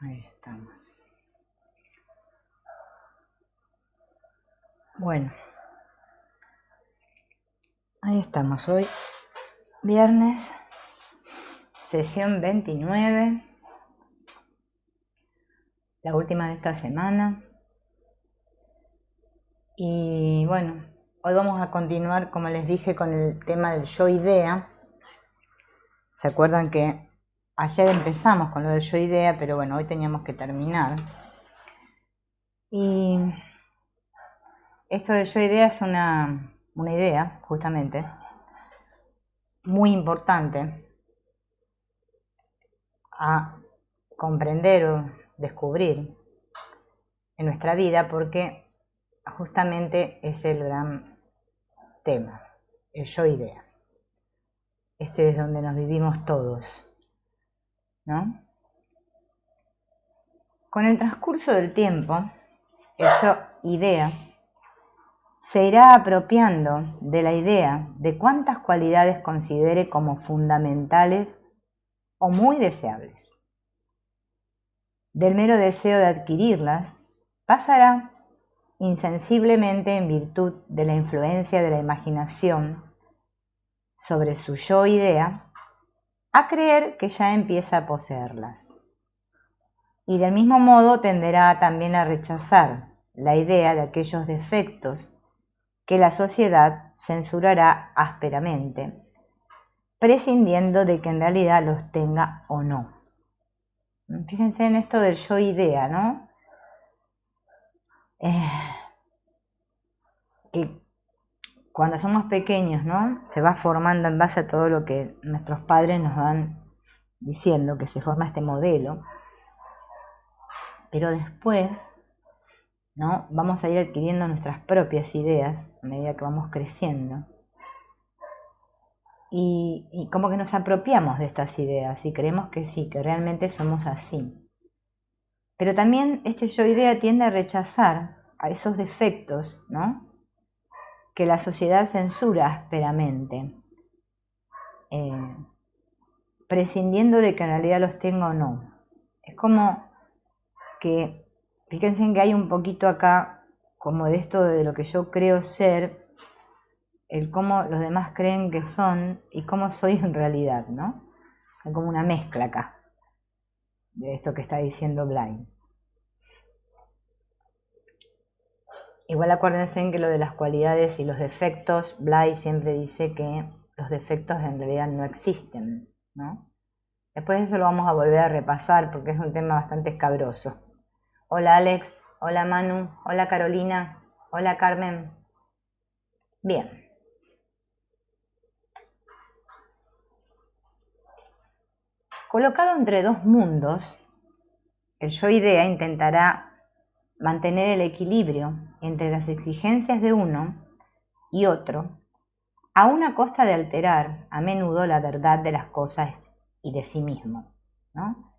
Ahí estamos. Bueno, ahí estamos. Hoy, viernes, sesión 29, la última de esta semana. Y bueno, hoy vamos a continuar, como les dije, con el tema del yo-idea. ¿Se acuerdan que ayer empezamos con lo del yo-idea, pero bueno, hoy teníamos que terminar? Y esto del yo-idea es una idea, justamente, muy importante a comprender o descubrir en nuestra vida, porque justamente es el gran tema, el yo-idea. Este es donde nos vivimos todos, ¿no? Con el transcurso del tiempo, el yo-idea se irá apropiando de la idea de cuántas cualidades considere como fundamentales o muy deseables. Del mero deseo de adquirirlas, pasará insensiblemente, en virtud de la influencia de la imaginación sobre su yo-idea, a creer que ya empieza a poseerlas. Y del mismo modo tenderá también a rechazar la idea de aquellos defectos que la sociedad censurará ásperamente, prescindiendo de que en realidad los tenga o no. Fíjense en esto del yo-idea, ¿no? Que cuando somos pequeños, ¿no? Se va formando en base a todo lo que nuestros padres nos van diciendo, que se forma este modelo. Pero después, ¿no? Vamos a ir adquiriendo nuestras propias ideas a medida que vamos creciendo. Y como que nos apropiamos de estas ideas y creemos que sí, que realmente somos así. Pero también este yo-idea tiende a rechazar a esos defectos, ¿no? Que la sociedad censura ásperamente, prescindiendo de que en realidad los tenga o no. Es como que, fíjense en que hay un poquito acá, como de esto de lo que yo creo ser, el cómo los demás creen que son y cómo soy en realidad, ¿no? Hay como una mezcla acá, de esto que está diciendo Blay. Igual acuérdense en que lo de las cualidades y los defectos, Blay siempre dice que los defectos en realidad no existen, ¿no? Después de eso lo vamos a volver a repasar porque es un tema bastante escabroso. Hola Alex, hola Manu, hola Carolina, hola Carmen. Bien. Colocado entre dos mundos, el yo-idea intentará mantener el equilibrio entre las exigencias de uno y otro, a una costa de alterar a menudo la verdad de las cosas y de sí mismo, ¿no?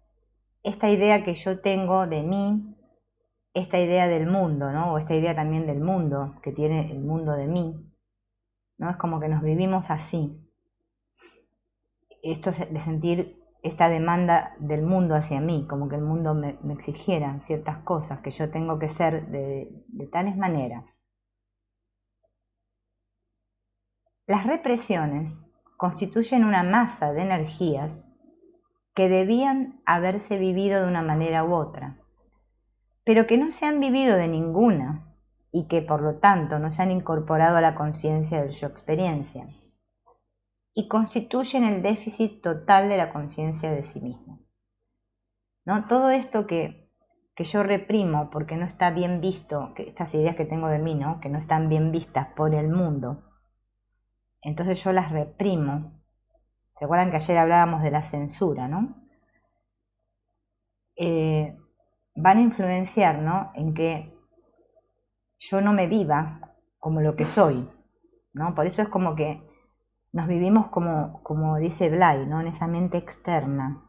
Esta idea que yo tengo de mí, esta idea del mundo, ¿no? O esta idea también del mundo que tiene el mundo de mí, ¿no? Es como que nos vivimos así. Esto de sentir esta demanda del mundo hacia mí, como que el mundo me exigiera ciertas cosas, que yo tengo que ser de tales maneras. Las represiones constituyen una masa de energías que debían haberse vivido de una manera u otra, pero que no se han vivido de ninguna y que por lo tanto no se han incorporado a la conciencia del yo experiencia y constituyen el déficit total de la conciencia de sí mismo, ¿no? Todo esto que yo reprimo porque no está bien visto, que estas ideas que tengo de mí, ¿no? Que no están bien vistas por el mundo, entonces yo las reprimo. ¿Se acuerdan que ayer hablábamos de la censura, ¿no? Van a influenciar, ¿no? En que yo no me viva como lo que soy, ¿no? Por eso es como que nos vivimos como dice Blay, ¿no? En esa mente externa,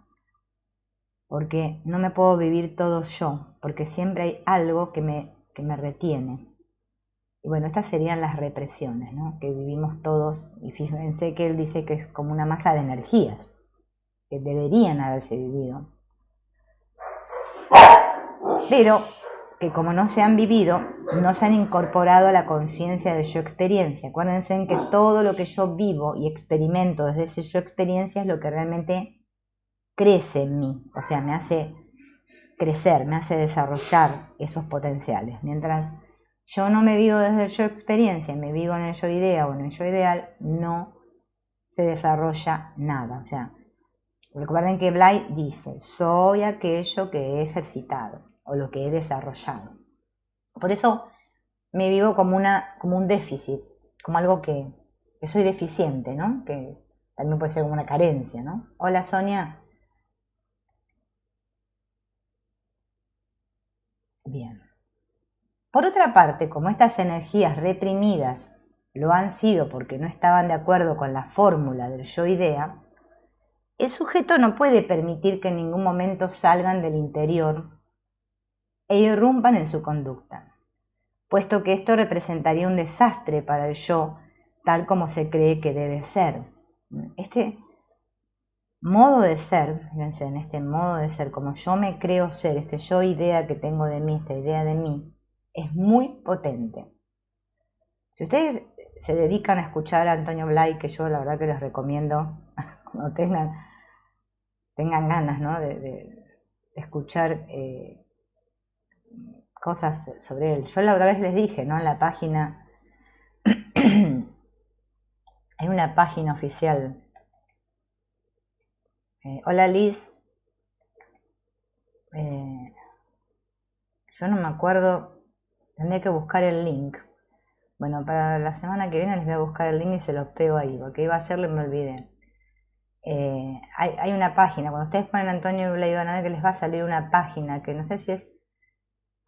porque no me puedo vivir todo yo, porque siempre hay algo que me retiene. Y bueno, estas serían las represiones, ¿no? Que vivimos todos, y fíjense que él dice que es como una masa de energías que deberían haberse vivido. pero que como no se han vivido, no se han incorporado a la conciencia de yo experiencia. Acuérdense en que todo lo que yo vivo y experimento desde ese yo experiencia es lo que realmente crece en mí, o sea, me hace crecer, me hace desarrollar esos potenciales. Mientras yo no me vivo desde el yo experiencia, me vivo en el yo idea o en el yo ideal, no se desarrolla nada. O sea, recuerden que Bly dice, soy aquello que he ejercitado o lo que he desarrollado. Por eso me vivo como un déficit, como algo que soy deficiente, ¿no? Que también puede ser como una carencia, ¿no? Hola Sonia. Bien. Por otra parte, como estas energías reprimidas lo han sido porque no estaban de acuerdo con la fórmula del yo idea, el sujeto no puede permitir que en ningún momento salgan del interior e irrumpan en su conducta, puesto que esto representaría un desastre para el yo tal como se cree que debe ser. Este modo de ser, fíjense, en este modo de ser, como yo me creo ser, este yo idea que tengo de mí, esta idea de mí, es muy potente. Si ustedes se dedican a escuchar a Antonio Blay, que yo la verdad que les recomiendo cuando tengan ganas, ¿no? de escuchar cosas sobre él. Yo la otra vez les dije, ¿no? En la página, hay una página oficial. Hola Liz, yo no me acuerdo, tendré que buscar el link. Bueno, para la semana que viene les voy a buscar el link y se los pego ahí, porque iba a hacerlo y me olvidé. Hay una página, cuando ustedes ponen Antonio Blay van a ver que les va a salir una página que no sé si es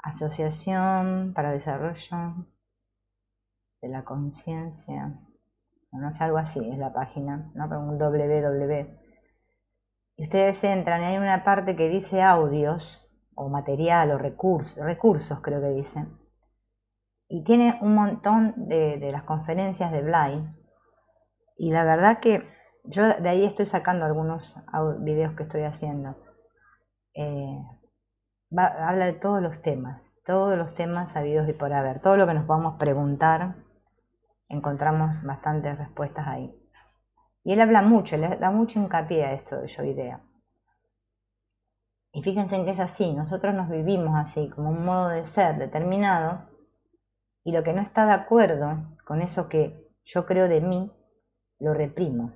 Asociación para Desarrollo de la Conciencia, no sé, algo así es la página, ¿no? Pero un www. Y ustedes entran y hay una parte que dice audios o material o recursos creo que dice. Y tiene un montón de las conferencias de Blay. Y la verdad que yo de ahí estoy sacando algunos videos que estoy haciendo. Habla de todos los temas habidos y por haber. Todo lo que nos podamos preguntar, encontramos bastantes respuestas ahí. Y él habla mucho, le da mucho hincapié a esto de yo idea. Y fíjense en que es así, nosotros nos vivimos así, como un modo de ser determinado, y lo que no está de acuerdo con eso que yo creo de mí, lo reprimo,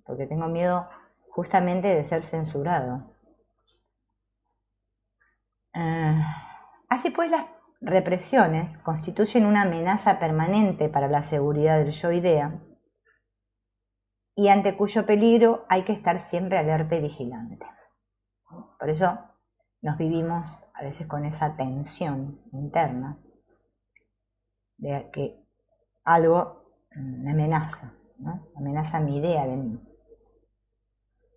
porque tengo miedo justamente de ser censurado. Así pues, las represiones constituyen una amenaza permanente para la seguridad del yo idea, y ante cuyo peligro hay que estar siempre alerta y vigilante. Por eso nos vivimos a veces con esa tensión interna de que algo me amenaza, ¿no? Amenaza mi idea de mí.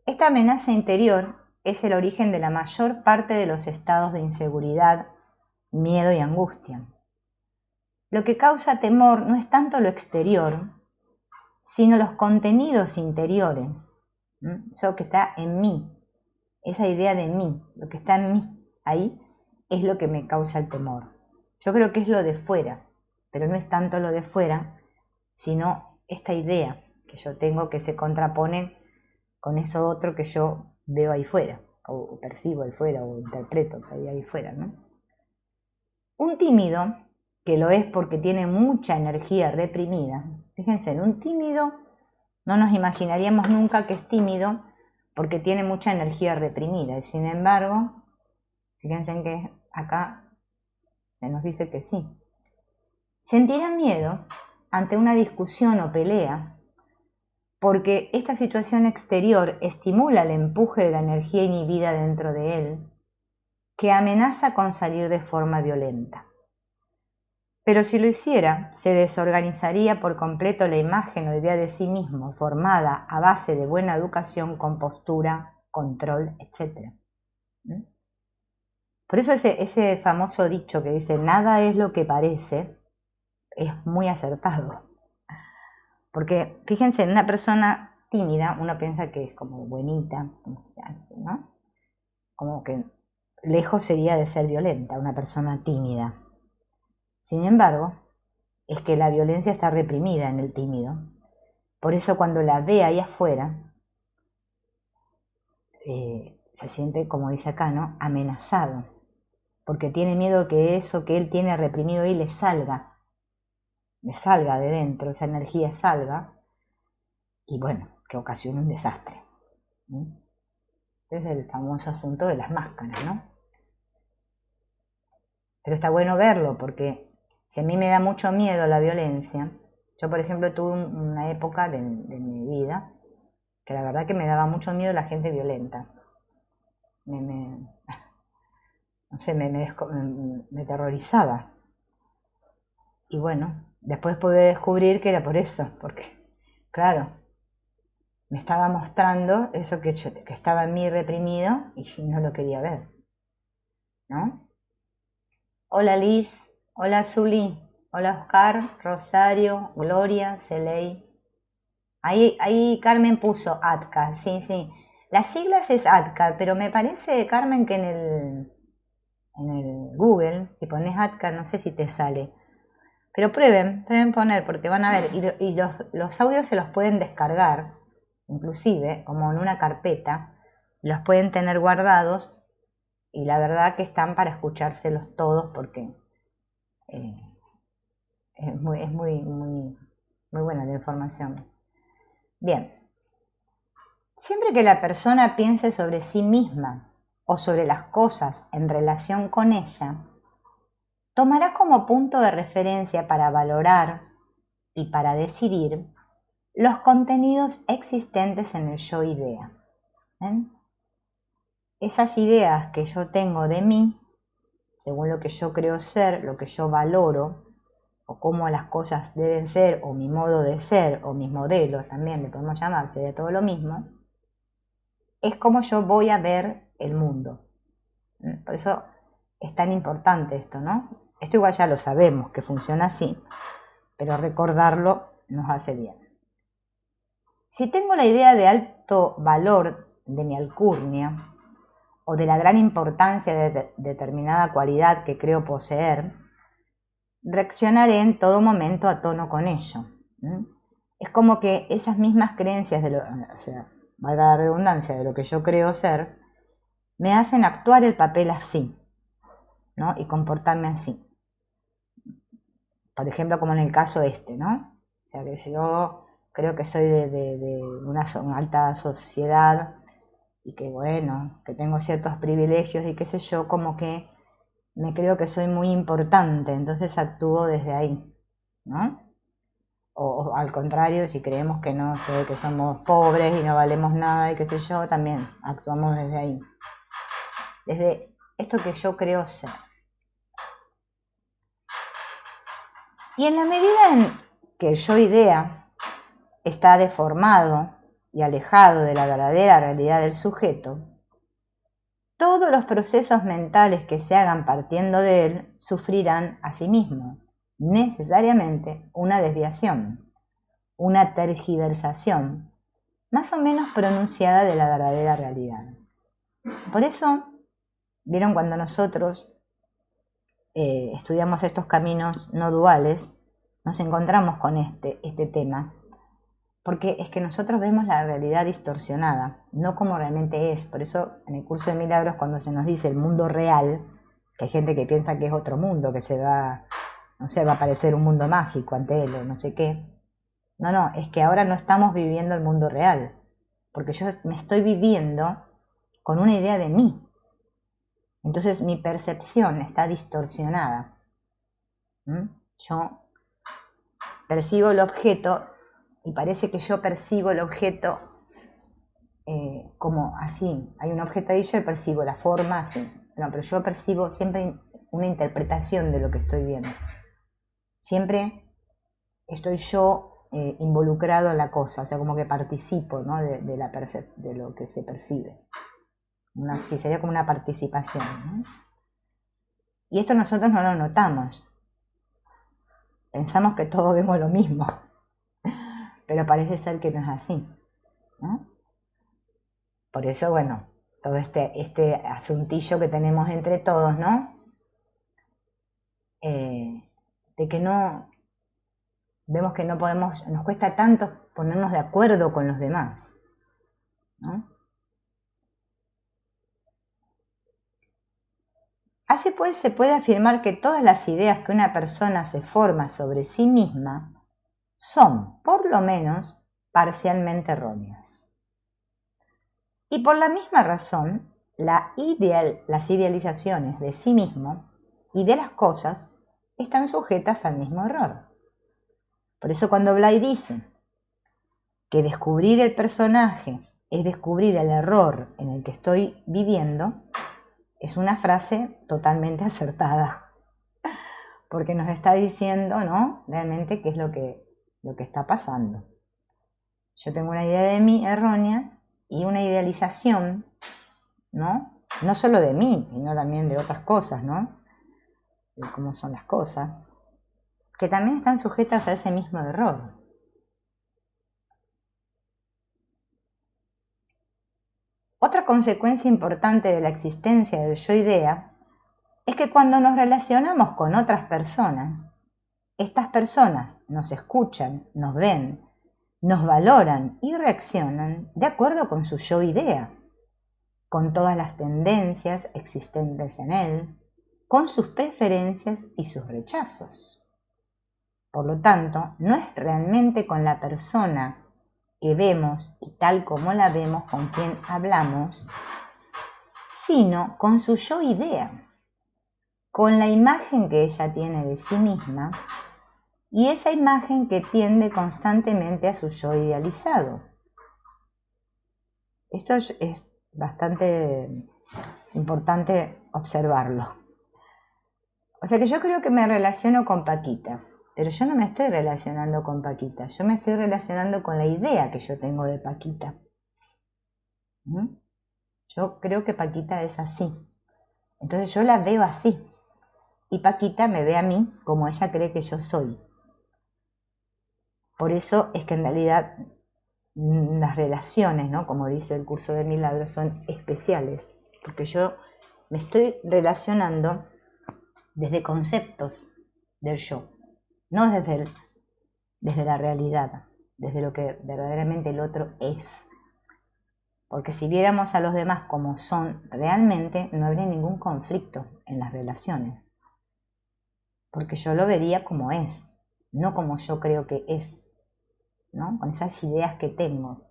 Esta amenaza interior es el origen de la mayor parte de los estados de inseguridad, miedo y angustia. Lo que causa temor no es tanto lo exterior, sino los contenidos interiores, eso que está en mí, esa idea de mí, lo que está en mí, ahí es lo que me causa el temor. Yo creo que es lo de fuera, pero no es tanto lo de fuera, sino esta idea que yo tengo que se contrapone con eso otro que yo veo ahí fuera, o percibo ahí fuera, o interpreto que hay ahí fuera, ¿no? Un tímido, que lo es porque tiene mucha energía reprimida, fíjense, en un tímido no nos imaginaríamos nunca que es tímido porque tiene mucha energía reprimida, y sin embargo, fíjense en que acá se nos dice que sí. Sentirá miedo ante una discusión o pelea porque esta situación exterior estimula el empuje de la energía inhibida dentro de él, que amenaza con salir de forma violenta. Pero si lo hiciera, se desorganizaría por completo la imagen o idea de sí mismo, formada a base de buena educación, compostura, control, etc. Por eso ese famoso dicho que dice, nada es lo que parece, es muy acertado. Porque fíjense, en una persona tímida uno piensa que es como buenita, ¿no? Como que lejos sería de ser violenta, una persona tímida. Sin embargo, es que la violencia está reprimida en el tímido. Por eso cuando la ve ahí afuera, se siente, como dice acá, ¿no?, amenazado, porque tiene miedo que eso que él tiene reprimido ahí le salga de dentro, esa energía salga, y bueno, que ocasione un desastre. Es el famoso asunto de las máscaras, ¿no? Pero está bueno verlo, porque si a mí me da mucho miedo la violencia, yo por ejemplo tuve una época de mi vida que la verdad que me daba mucho miedo la gente violenta. No sé, me terrorizaba. Y bueno, después pude descubrir que era por eso, porque, claro, me estaba mostrando eso que estaba en mí reprimido y no lo quería ver, ¿no? Hola Liz, hola Zuli, hola Oscar, Rosario, Gloria, Celey. Ahí Carmen puso ATCA, sí, sí. Las siglas es ATCA, pero me parece, Carmen, que en el Google, si pones ATCA, no sé si te sale. Pero prueben poner, porque van a ver, y los audios se los pueden descargar, inclusive, como en una carpeta, los pueden tener guardados, y la verdad que están para escuchárselos todos, porque es muy buena la información. Bien, siempre que la persona piense sobre sí misma o sobre las cosas en relación con ella, tomará como punto de referencia para valorar y para decidir los contenidos existentes en el yo idea. ¿Ven? Esas ideas que yo tengo de mí, según lo que yo creo ser, lo que yo valoro, o cómo las cosas deben ser, o mi modo de ser, o mis modelos también, le podemos llamar, sería todo lo mismo, es como yo voy a ver el mundo. Por eso es tan importante esto, ¿no? Esto igual ya lo sabemos, que funciona así, pero recordarlo nos hace bien. Si tengo la idea de alto valor de mi alcurnia, o de la gran importancia de determinada cualidad que creo poseer, reaccionaré en todo momento a tono con ello. Es como que esas mismas creencias, o sea, valga la redundancia, de lo que yo creo ser, me hacen actuar el papel así, ¿no?, y comportarme así. Por ejemplo, como en el caso ¿no? O sea, que yo creo que soy de una alta sociedad y que bueno, que tengo ciertos privilegios y qué sé yo, como que me creo que soy muy importante, entonces actúo desde ahí, ¿no? O al contrario, si creemos que no sé, que somos pobres y no valemos nada y qué sé yo, también actuamos desde ahí. Desde esto que yo creo ser. Y en la medida en que el yo idea está deformado y alejado de la verdadera realidad del sujeto, todos los procesos mentales que se hagan partiendo de él sufrirán asimismo necesariamente una desviación, una tergiversación más o menos pronunciada de la verdadera realidad. Por eso, vieron, cuando nosotros estudiamos estos caminos no duales, nos encontramos con este tema, porque es que nosotros vemos la realidad distorsionada, no como realmente es. Por eso en el curso de milagros, cuando se nos dice el mundo real, que hay gente que piensa que es otro mundo, que no sé, va a aparecer un mundo mágico ante él o no sé qué. No, es que ahora no estamos viviendo el mundo real, porque yo me estoy viviendo con una idea de mí. Entonces mi percepción está distorsionada. Yo percibo el objeto y parece que yo percibo el objeto como así. Hay un objeto ahí, yo percibo la forma así. No, pero yo percibo siempre una interpretación de lo que estoy viendo. Siempre estoy yo involucrado en la cosa, o sea, como que participo, ¿no?, de lo que se percibe. Sí, sería como una participación, ¿no? Y esto nosotros no lo notamos. Pensamos que todos vemos lo mismo, pero parece ser que no es así, ¿no? Por eso, bueno, todo este asuntillo que tenemos entre todos, ¿no? De que no, vemos que no podemos, nos cuesta tanto ponernos de acuerdo con los demás, ¿no? Así pues, se puede afirmar que todas las ideas que una persona se forma sobre sí misma son, por lo menos, parcialmente erróneas. Y por la misma razón, las idealizaciones de sí mismo y de las cosas están sujetas al mismo error. Por eso cuando Blay dice que descubrir el personaje es descubrir el error en el que estoy viviendo, es una frase totalmente acertada, porque nos está diciendo, ¿no?, realmente qué es lo que está pasando. Yo tengo una idea de mí errónea y una idealización, ¿no? No solo de mí, sino también de otras cosas, ¿no? De cómo son las cosas, que también están sujetas a ese mismo error. Otra consecuencia importante de la existencia del yo-idea es que cuando nos relacionamos con otras personas, estas personas nos escuchan, nos ven, nos valoran y reaccionan de acuerdo con su yo-idea, con todas las tendencias existentes en él, con sus preferencias y sus rechazos. Por lo tanto, no es realmente con la persona que vemos y tal como la vemos con quien hablamos, sino con su yo-idea, con la imagen que ella tiene de sí misma y esa imagen que tiende constantemente a su yo idealizado. Esto es bastante importante observarlo. O sea que yo creo que me relaciono con Paquita, pero yo no me estoy relacionando con Paquita, yo me estoy relacionando con la idea que yo tengo de Paquita. Yo creo que Paquita es así, entonces yo la veo así, y Paquita me ve a mí como ella cree que yo soy. Por eso es que en realidad las relaciones, ¿no?, como dice el curso de milagros, son especiales, porque yo me estoy relacionando desde conceptos del yo, no desde la realidad, desde lo que verdaderamente el otro es. Porque si viéramos a los demás como son realmente, no habría ningún conflicto en las relaciones. Porque yo lo vería como es, no como yo creo que es, ¿no?, con esas ideas que tengo.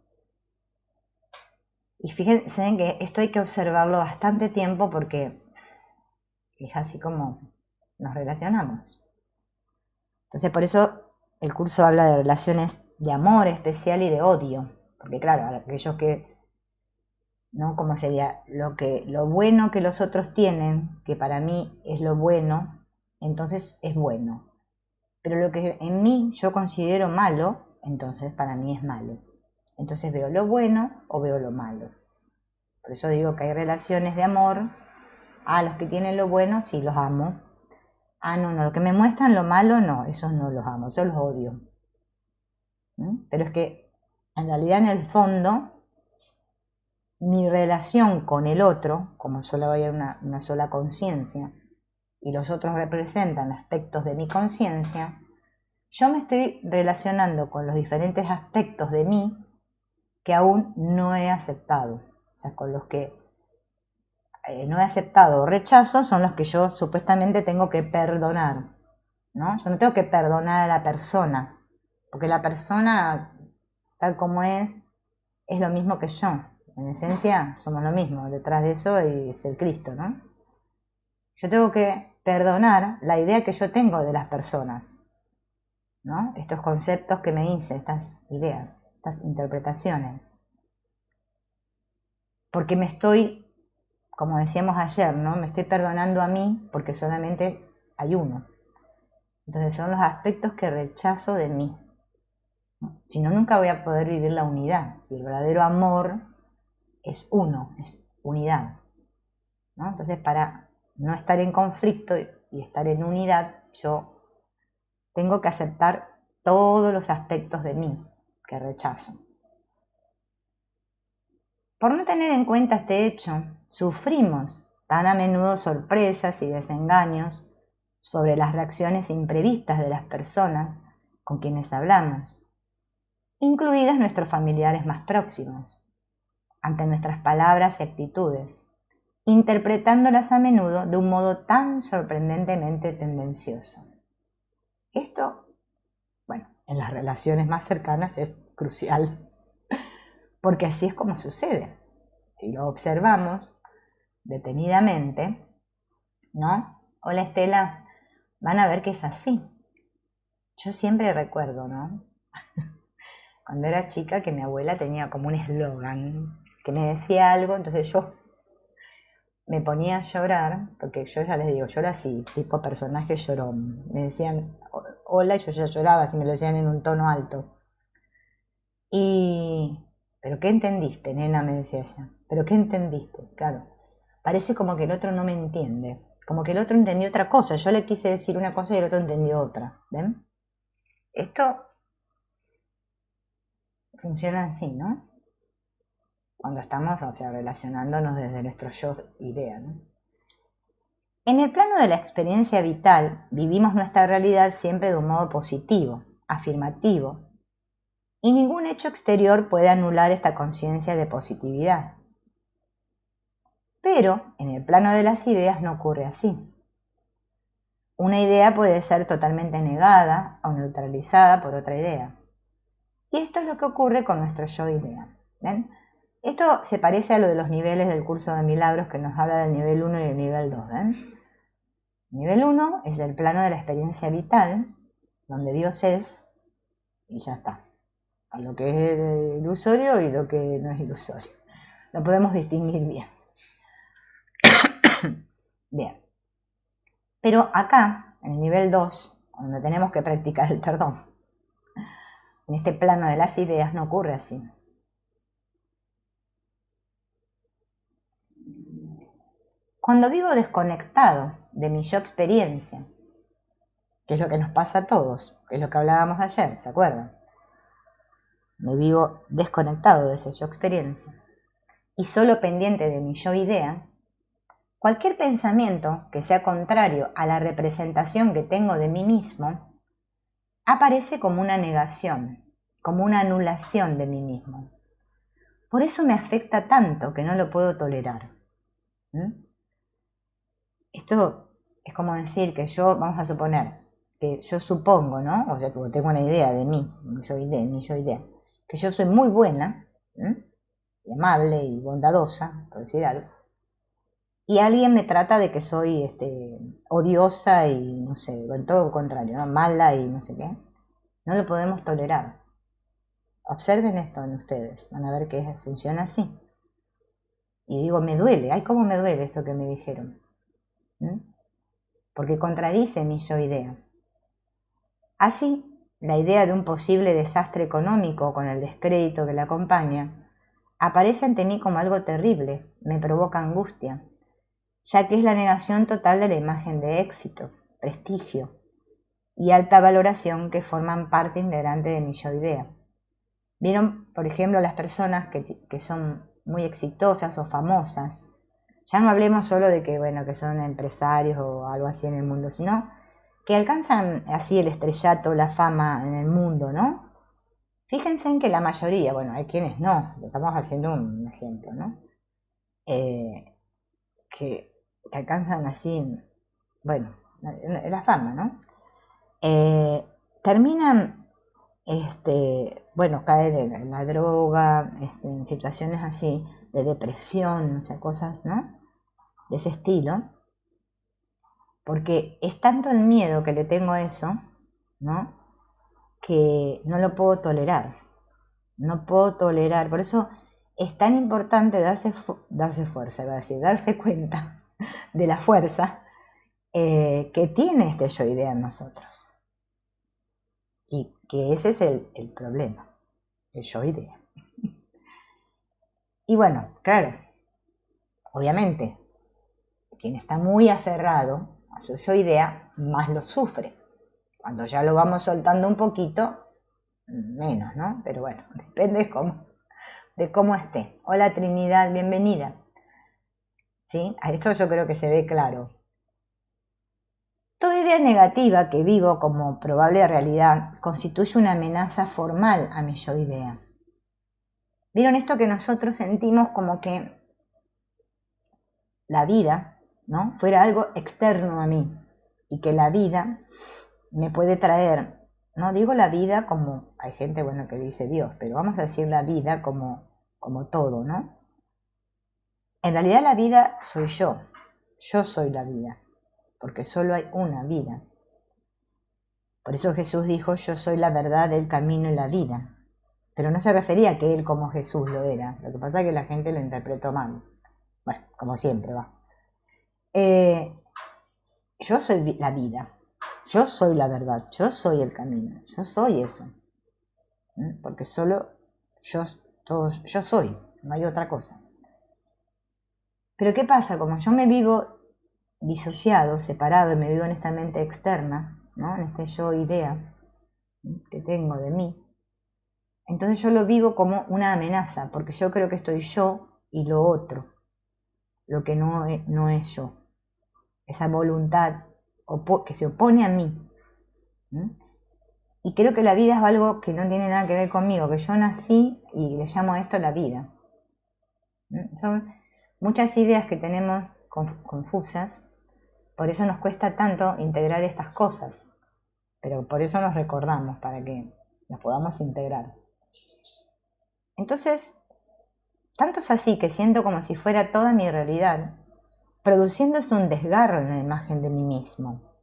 Y fíjense que esto hay que observarlo bastante tiempo porque es así como nos relacionamos. Entonces por eso el curso habla de relaciones de amor especial y de odio. Porque claro, aquellos que, ¿no?, como sería lo bueno que los otros tienen, que para mí es lo bueno, entonces es bueno. Pero lo que en mí yo considero malo, entonces para mí es malo. Entonces veo lo bueno o veo lo malo. Por eso digo que hay relaciones de amor. Los que tienen lo bueno, sí los amo. No, lo que me muestran lo malo, no, esos no los amo, yo los odio. Pero es que en realidad en el fondo mi relación con el otro, como solo hay una sola conciencia y los otros representan aspectos de mi conciencia, yo me estoy relacionando con los diferentes aspectos de mí que aún no he aceptado, o sea, con los que no he aceptado o rechazo son los que yo supuestamente tengo que perdonar, ¿no? Yo no tengo que perdonar a la persona, porque la persona tal como es lo mismo que yo. En esencia somos lo mismo, detrás de eso es el Cristo, ¿no? Yo tengo que perdonar la idea que yo tengo de las personas, ¿no? Estos conceptos que me hice, estas ideas, estas interpretaciones. Porque me estoy, como decíamos ayer, ¿no?, me estoy perdonando a mí porque solamente hay uno. Entonces son los aspectos que rechazo de mí. Si no, nunca voy a poder vivir la unidad. Y el verdadero amor es uno, es unidad, ¿no? Entonces, para no estar en conflicto y estar en unidad, yo tengo que aceptar todos los aspectos de mí que rechazo. Por no tener en cuenta este hecho, sufrimos tan a menudo sorpresas y desengaños sobre las reacciones imprevistas de las personas con quienes hablamos, incluidas nuestros familiares más próximos, ante nuestras palabras y actitudes, interpretándolas a menudo de un modo tan sorprendentemente tendencioso. Esto, bueno, en las relaciones más cercanas es crucial, porque así es como sucede. Si lo observamos detenidamente, ¿no? Hola Estela, van a ver que es así. Yo siempre recuerdo, ¿no? Cuando era chica que mi abuela tenía como un eslogan que me decía algo, entonces yo me ponía a llorar, porque yo ya les digo, lloro así, tipo personaje llorón. Me decían hola y yo ya lloraba, si me lo decían en un tono alto. ¿Pero qué entendiste, nena? Me decía ella. ¿Pero qué entendiste? Claro, parece como que el otro no me entiende, como que el otro entendió otra cosa. Yo le quise decir una cosa y el otro entendió otra. ¿Ven? Esto funciona así, ¿no? Cuando estamos, o sea, relacionándonos desde nuestro yo-idea, ¿no? En el plano de la experiencia vital, vivimos nuestra realidad siempre de un modo positivo, afirmativo, y ningún hecho exterior puede anular esta conciencia de positividad. Pero en el plano de las ideas no ocurre así. Una idea puede ser totalmente negada o neutralizada por otra idea. Y esto es lo que ocurre con nuestro yo-idea. ¿Ven? Esto se parece a lo de los niveles del curso de milagros que nos habla del nivel 1 y el nivel 2. ¿Ven? Nivel 1 es el plano de la experiencia vital, donde Dios es, y ya está. A lo que es ilusorio y lo que no es ilusorio. Lo podemos distinguir bien. Bien. Pero acá, en el nivel 2, donde tenemos que practicar el perdón, en este plano de las ideas no ocurre así. Cuando vivo desconectado de mi yo experiencia, que es lo que nos pasa a todos, que es lo que hablábamos ayer, ¿se acuerdan? Me vivo desconectado de ese yo experiencia y solo pendiente de mi yo idea. Cualquier pensamiento que sea contrario a la representación que tengo de mí mismo aparece como una negación, como una anulación de mí mismo. Por eso me afecta tanto que no lo puedo tolerar. Esto es como decir que yo, vamos a suponer, que yo supongo, ¿no? O sea, que tengo una idea de mí, mi yo idea, que yo soy muy buena, y amable y bondadosa, por decir algo, y alguien me trata de que soy odiosa y no sé, bueno, todo lo contrario, ¿no? Mala y no sé qué. No lo podemos tolerar. Observen esto en ustedes, van a ver que funciona así. Y digo, me duele, ay, cómo me duele esto que me dijeron. Porque contradice mi yo idea. Así, la idea de un posible desastre económico con el descrédito que la acompaña aparece ante mí como algo terrible, me provoca angustia, ya que es la negación total de la imagen de éxito, prestigio y alta valoración que forman parte integrante de mi yo idea. ¿Vieron, por ejemplo, las personas que son muy exitosas o famosas? Ya no hablemos solo de que, bueno, que son empresarios o algo así en el mundo, sino que alcanzan así el estrellato, la fama en el mundo, ¿no? Fíjense en que la mayoría, bueno, hay quienes no, estamos haciendo un ejemplo, ¿no? Que alcanzan así, bueno, la fama, ¿no? Terminan, bueno, caer en la droga, en situaciones así de depresión, o sea, cosas, ¿no? De ese estilo, porque es tanto el miedo que le tengo a eso, ¿no? Que no lo puedo tolerar, no puedo tolerar, por eso es tan importante darse fuerza, iba a decir, darse cuenta de la fuerza que tiene este yo idea en nosotros. Y que ese es el problema, el yo idea. Y bueno, claro, obviamente, quien está muy aferrado a su yo idea, más lo sufre. Cuando ya lo vamos soltando un poquito, menos, ¿no? Pero bueno, depende de cómo esté. Hola Trinidad, bienvenida. ¿Sí? A eso yo creo que se ve claro. Toda idea negativa que vivo como probable realidad constituye una amenaza formal a mi yo idea. ¿Vieron esto que nosotros sentimos como que la vida, ¿no?, fuera algo externo a mí y que la vida me puede traer, no digo la vida como, hay gente, bueno, que dice Dios, pero vamos a decir la vida como todo, ¿no? En realidad la vida soy yo soy la vida, porque solo hay una vida. Por eso Jesús dijo, yo soy la verdad, el camino y la vida. Pero no se refería a que él como Jesús lo era. Lo que pasa es que la gente lo interpretó mal. Bueno, como siempre va. Yo soy la vida. Yo soy la verdad. Yo soy el camino. Yo soy eso. Porque solo yo soy. No hay otra cosa. Pero ¿qué pasa? Como yo me vivo disociado, separado, y me vivo en esta mente externa, ¿no?, en este yo idea que tengo de mí, entonces yo lo vivo como una amenaza, porque yo creo que estoy yo y lo otro, lo que no es yo, esa voluntad que se opone a mí. Y creo que la vida es algo que no tiene nada que ver conmigo, que yo nací y le llamo a esto la vida. Son muchas ideas que tenemos confusas, por eso nos cuesta tanto integrar estas cosas, pero por eso nos recordamos, para que las podamos integrar. Entonces, tanto es así que siento como si fuera toda mi realidad, produciéndose un desgarro en la imagen de mí mismo.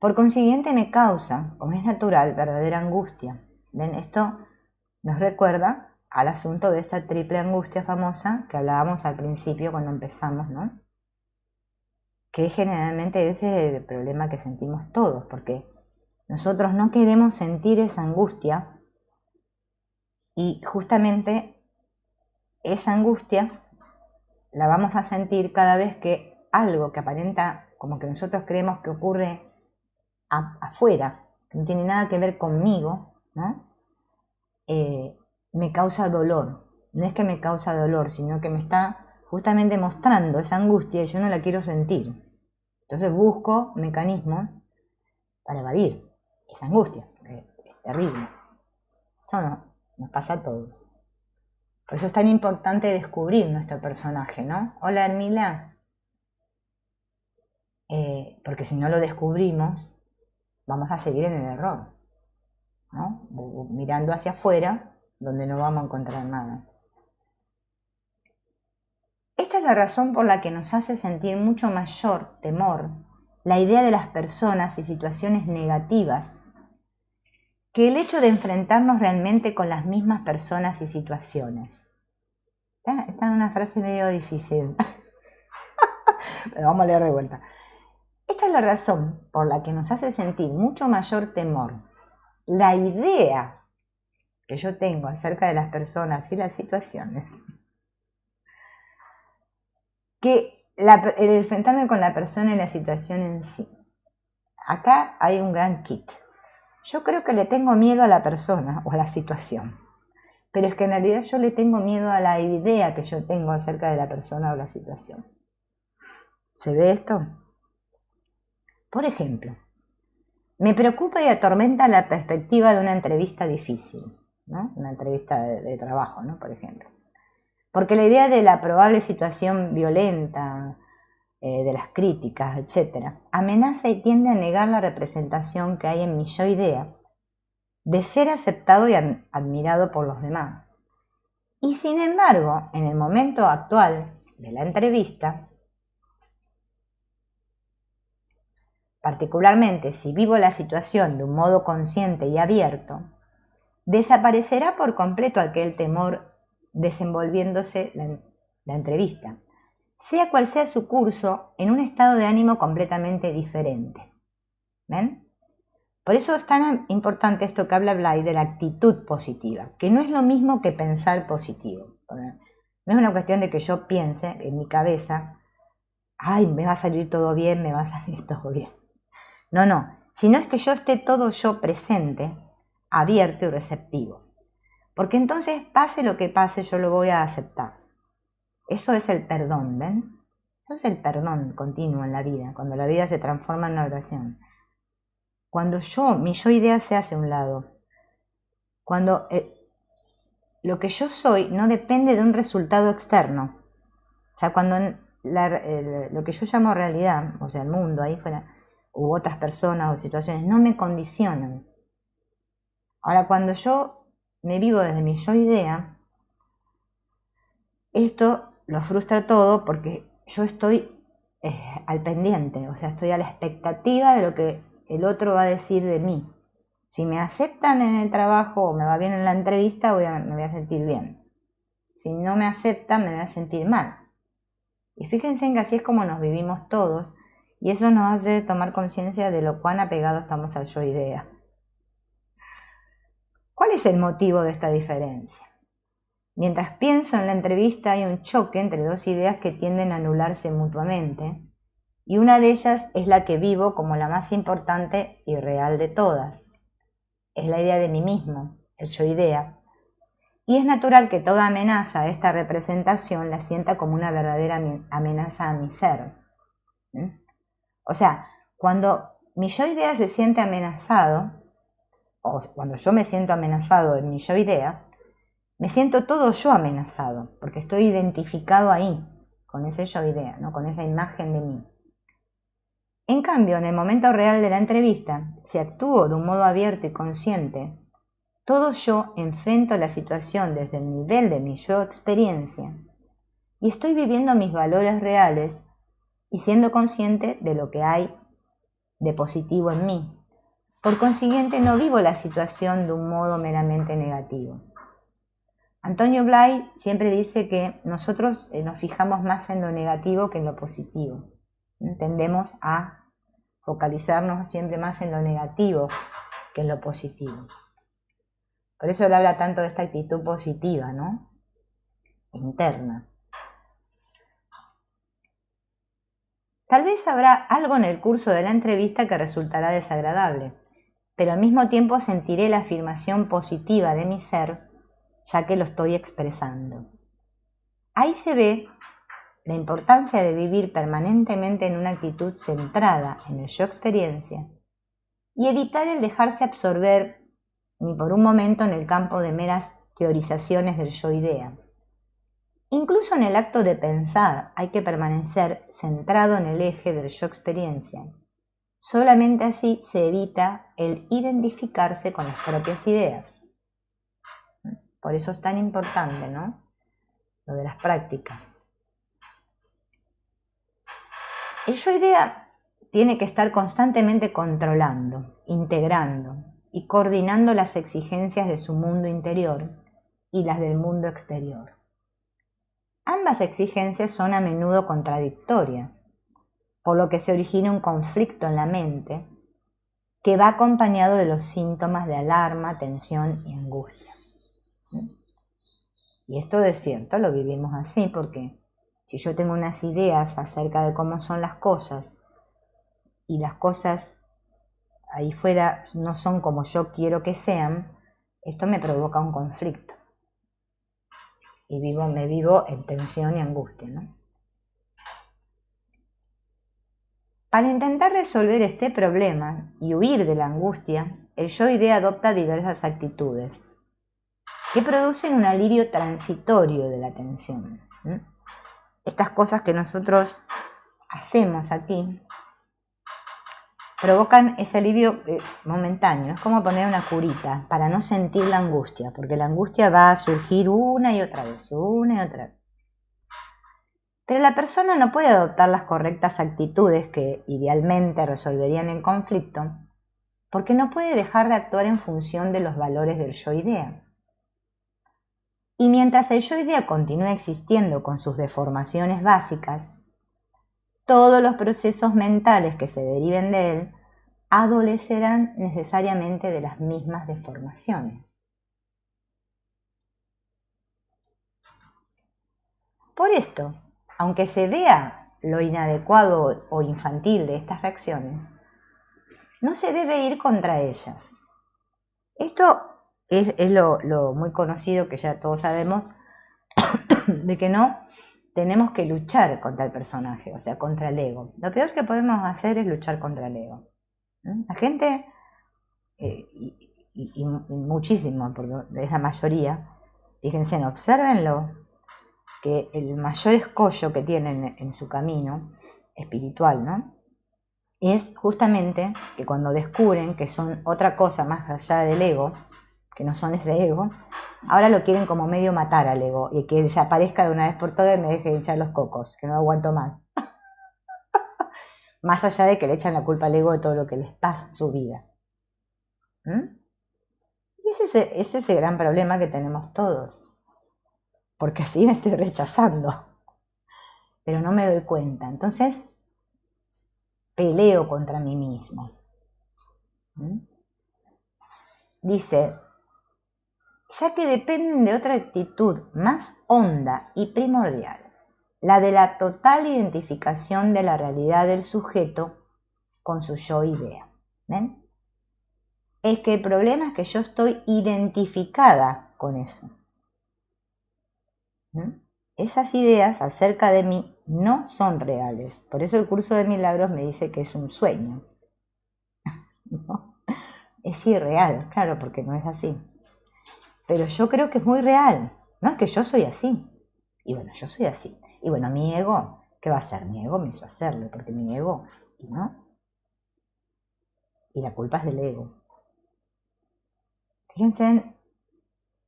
Por consiguiente me causa, como es natural, verdadera angustia. ¿Ven? Esto nos recuerda al asunto de esta triple angustia famosa que hablábamos al principio cuando empezamos, ¿no? Que generalmente ese es el problema que sentimos todos, porque nosotros no queremos sentir esa angustia y justamente esa angustia la vamos a sentir cada vez que algo que aparenta como que nosotros creemos que ocurre afuera, que no tiene nada que ver conmigo, ¿no?, me causa dolor. No es que me causa dolor, sino que me está justamente mostrando esa angustia y yo no la quiero sentir. Entonces busco mecanismos para evadir esa angustia, que es terrible. Eso nos pasa a todos. Por eso es tan importante descubrir nuestro personaje, ¿no? Hola, Hermila. Porque si no lo descubrimos, vamos a seguir en el error, ¿no? Mirando hacia afuera, donde no vamos a encontrar nada. Esta es la razón por la que nos hace sentir mucho mayor temor la idea de las personas y situaciones negativas que el hecho de enfrentarnos realmente con las mismas personas y situaciones. Esta es una frase medio difícil, pero vamos a leer de vuelta. Esta es la razón por la que nos hace sentir mucho mayor temor la idea que yo tengo acerca de las personas y las situaciones que el enfrentarme con la persona y la situación en sí. Acá hay un gran kit. Yo creo que le tengo miedo a la persona o a la situación, pero es que en realidad yo le tengo miedo a la idea que yo tengo acerca de la persona o la situación. ¿Se ve esto? Por ejemplo, me preocupa y atormenta la perspectiva de una entrevista difícil, ¿no? Una entrevista de trabajo, ¿no?, por ejemplo. Porque la idea de la probable situación violenta, de las críticas, etc., amenaza y tiende a negar la representación que hay en mi yo idea de ser aceptado y admirado por los demás. Y sin embargo, en el momento actual de la entrevista, particularmente si vivo la situación de un modo consciente y abierto, desaparecerá por completo aquel temor desenvolviéndose la entrevista, sea cual sea su curso, en un estado de ánimo completamente diferente. ¿Ven? Por eso es tan importante esto que habla Blay de la actitud positiva, que no es lo mismo que pensar positivo. No es una cuestión de que yo piense en mi cabeza, ay, me va a salir todo bien, me va a salir todo bien. No, sino es que yo esté todo yo presente, abierto y receptivo. porque entonces pase lo que pase yo lo voy a aceptar. Eso es el perdón, ¿ven? Eso es el perdón continuo en la vida, cuando la vida se transforma en una oración. Cuando mi yo idea se hace a un lado, cuando lo que yo soy no depende de un resultado externo. O sea, cuando lo que yo llamo realidad, o sea, el mundo ahí fuera, u otras personas o situaciones, no me condicionan. Ahora, cuando yo me vivo desde mi yo idea, esto lo frustra todo porque yo estoy al pendiente, o sea, estoy a la expectativa de lo que el otro va a decir de mí. Si me aceptan en el trabajo o me va bien en la entrevista, me voy a sentir bien. Si no me aceptan, me voy a sentir mal. Y fíjense en que así es como nos vivimos todos, y eso nos hace tomar conciencia de lo cuán apegados estamos al yo idea. ¿Cuál es el motivo de esta diferencia? Mientras pienso en la entrevista hay un choque entre dos ideas que tienden a anularse mutuamente, y una de ellas es la que vivo como la más importante y real de todas. Es la idea de mí mismo, el yo idea, y es natural que toda amenaza a esta representación la sienta como una verdadera amenaza a mi ser. O sea, cuando mi yo idea se siente amenazado, o cuando yo me siento amenazado en mi yo idea, me siento todo yo amenazado, porque estoy identificado ahí, con ese yo idea, ¿no? Con esa imagen de mí. En cambio, en el momento real de la entrevista, si actúo de un modo abierto y consciente, todo yo enfrento la situación desde el nivel de mi yo experiencia y estoy viviendo mis valores reales y siendo consciente de lo que hay de positivo en mí. Por consiguiente, no vivo la situación de un modo meramente negativo. Antonio Blay siempre dice que nosotros nos fijamos más en lo negativo que en lo positivo. Tendemos a focalizarnos siempre más en lo negativo que en lo positivo. Por eso él habla tanto de esta actitud positiva, ¿no? Interna. Tal vez habrá algo en el curso de la entrevista que resultará desagradable, pero al mismo tiempo sentiré la afirmación positiva de mi ser, ya que lo estoy expresando. Ahí se ve la importancia de vivir permanentemente en una actitud centrada en el yo experiencia y evitar el dejarse absorber ni por un momento en el campo de meras teorizaciones del yo idea. Incluso en el acto de pensar hay que permanecer centrado en el eje del yo experiencia. Solamente así se evita el identificarse con las propias ideas. Por eso es tan importante, ¿no? Lo de las prácticas. El yo idea tiene que estar constantemente controlando, integrando y coordinando las exigencias de su mundo interior y las del mundo exterior. Ambas exigencias son a menudo contradictorias, por lo que se origina un conflicto en la mente que va acompañado de los síntomas de alarma, tensión y angustia. Y esto es cierto, lo vivimos así, porque si yo tengo unas ideas acerca de cómo son las cosas y las cosas ahí fuera no son como yo quiero que sean, esto me provoca un conflicto. Y me vivo en tensión y angustia, ¿no? Para intentar resolver este problema y huir de la angustia, el yo idea adopta diversas actitudes que producen un alivio transitorio de la tensión. Estas cosas que nosotros hacemos aquí provocan ese alivio momentáneo. Es como poner una curita para no sentir la angustia, porque la angustia va a surgir una y otra vez, una y otra vez. Pero la persona no puede adoptar las correctas actitudes que idealmente resolverían el conflicto, porque no puede dejar de actuar en función de los valores del yo idea. Y mientras el yo idea continúe existiendo con sus deformaciones básicas, todos los procesos mentales que se deriven de él adolecerán necesariamente de las mismas deformaciones. Por esto, aunque se vea lo inadecuado o infantil de estas reacciones, no se debe ir contra ellas. Esto es lo muy conocido que ya todos sabemos, de que no tenemos que luchar contra el personaje, o sea, contra el ego. Lo peor que podemos hacer es luchar contra el ego. La gente, y muchísimo, porque es la mayoría, fíjense, obsérvenlo, que el mayor escollo que tienen en su camino espiritual, ¿no?, es justamente que cuando descubren que son otra cosa más allá del ego, que no son ese ego, ahora lo quieren como medio matar al ego y que desaparezca de una vez por todas y me deje de hinchar los cocos, que no aguanto más. Más allá de que le echan la culpa al ego de todo lo que les pasa en su vida. Y ese es el gran problema que tenemos todos, porque así me estoy rechazando, pero no me doy cuenta. Entonces peleo contra mí mismo. Dice, ya que dependen de otra actitud más honda y primordial, la de la total identificación de la realidad del sujeto con su yo idea. ¿Ven? Es que el problema es que yo estoy identificada con eso. Esas ideas acerca de mí no son reales. Por eso el curso de milagros me dice que es un sueño. ¿No? Es irreal, claro, porque no es así. Pero yo creo que es muy real. No es que yo soy así. Y bueno, yo soy así. Y bueno, mi ego, ¿qué va a hacer? Mi ego me hizo hacerlo, porque mi ego, y no. Y la culpa es del ego. Fíjense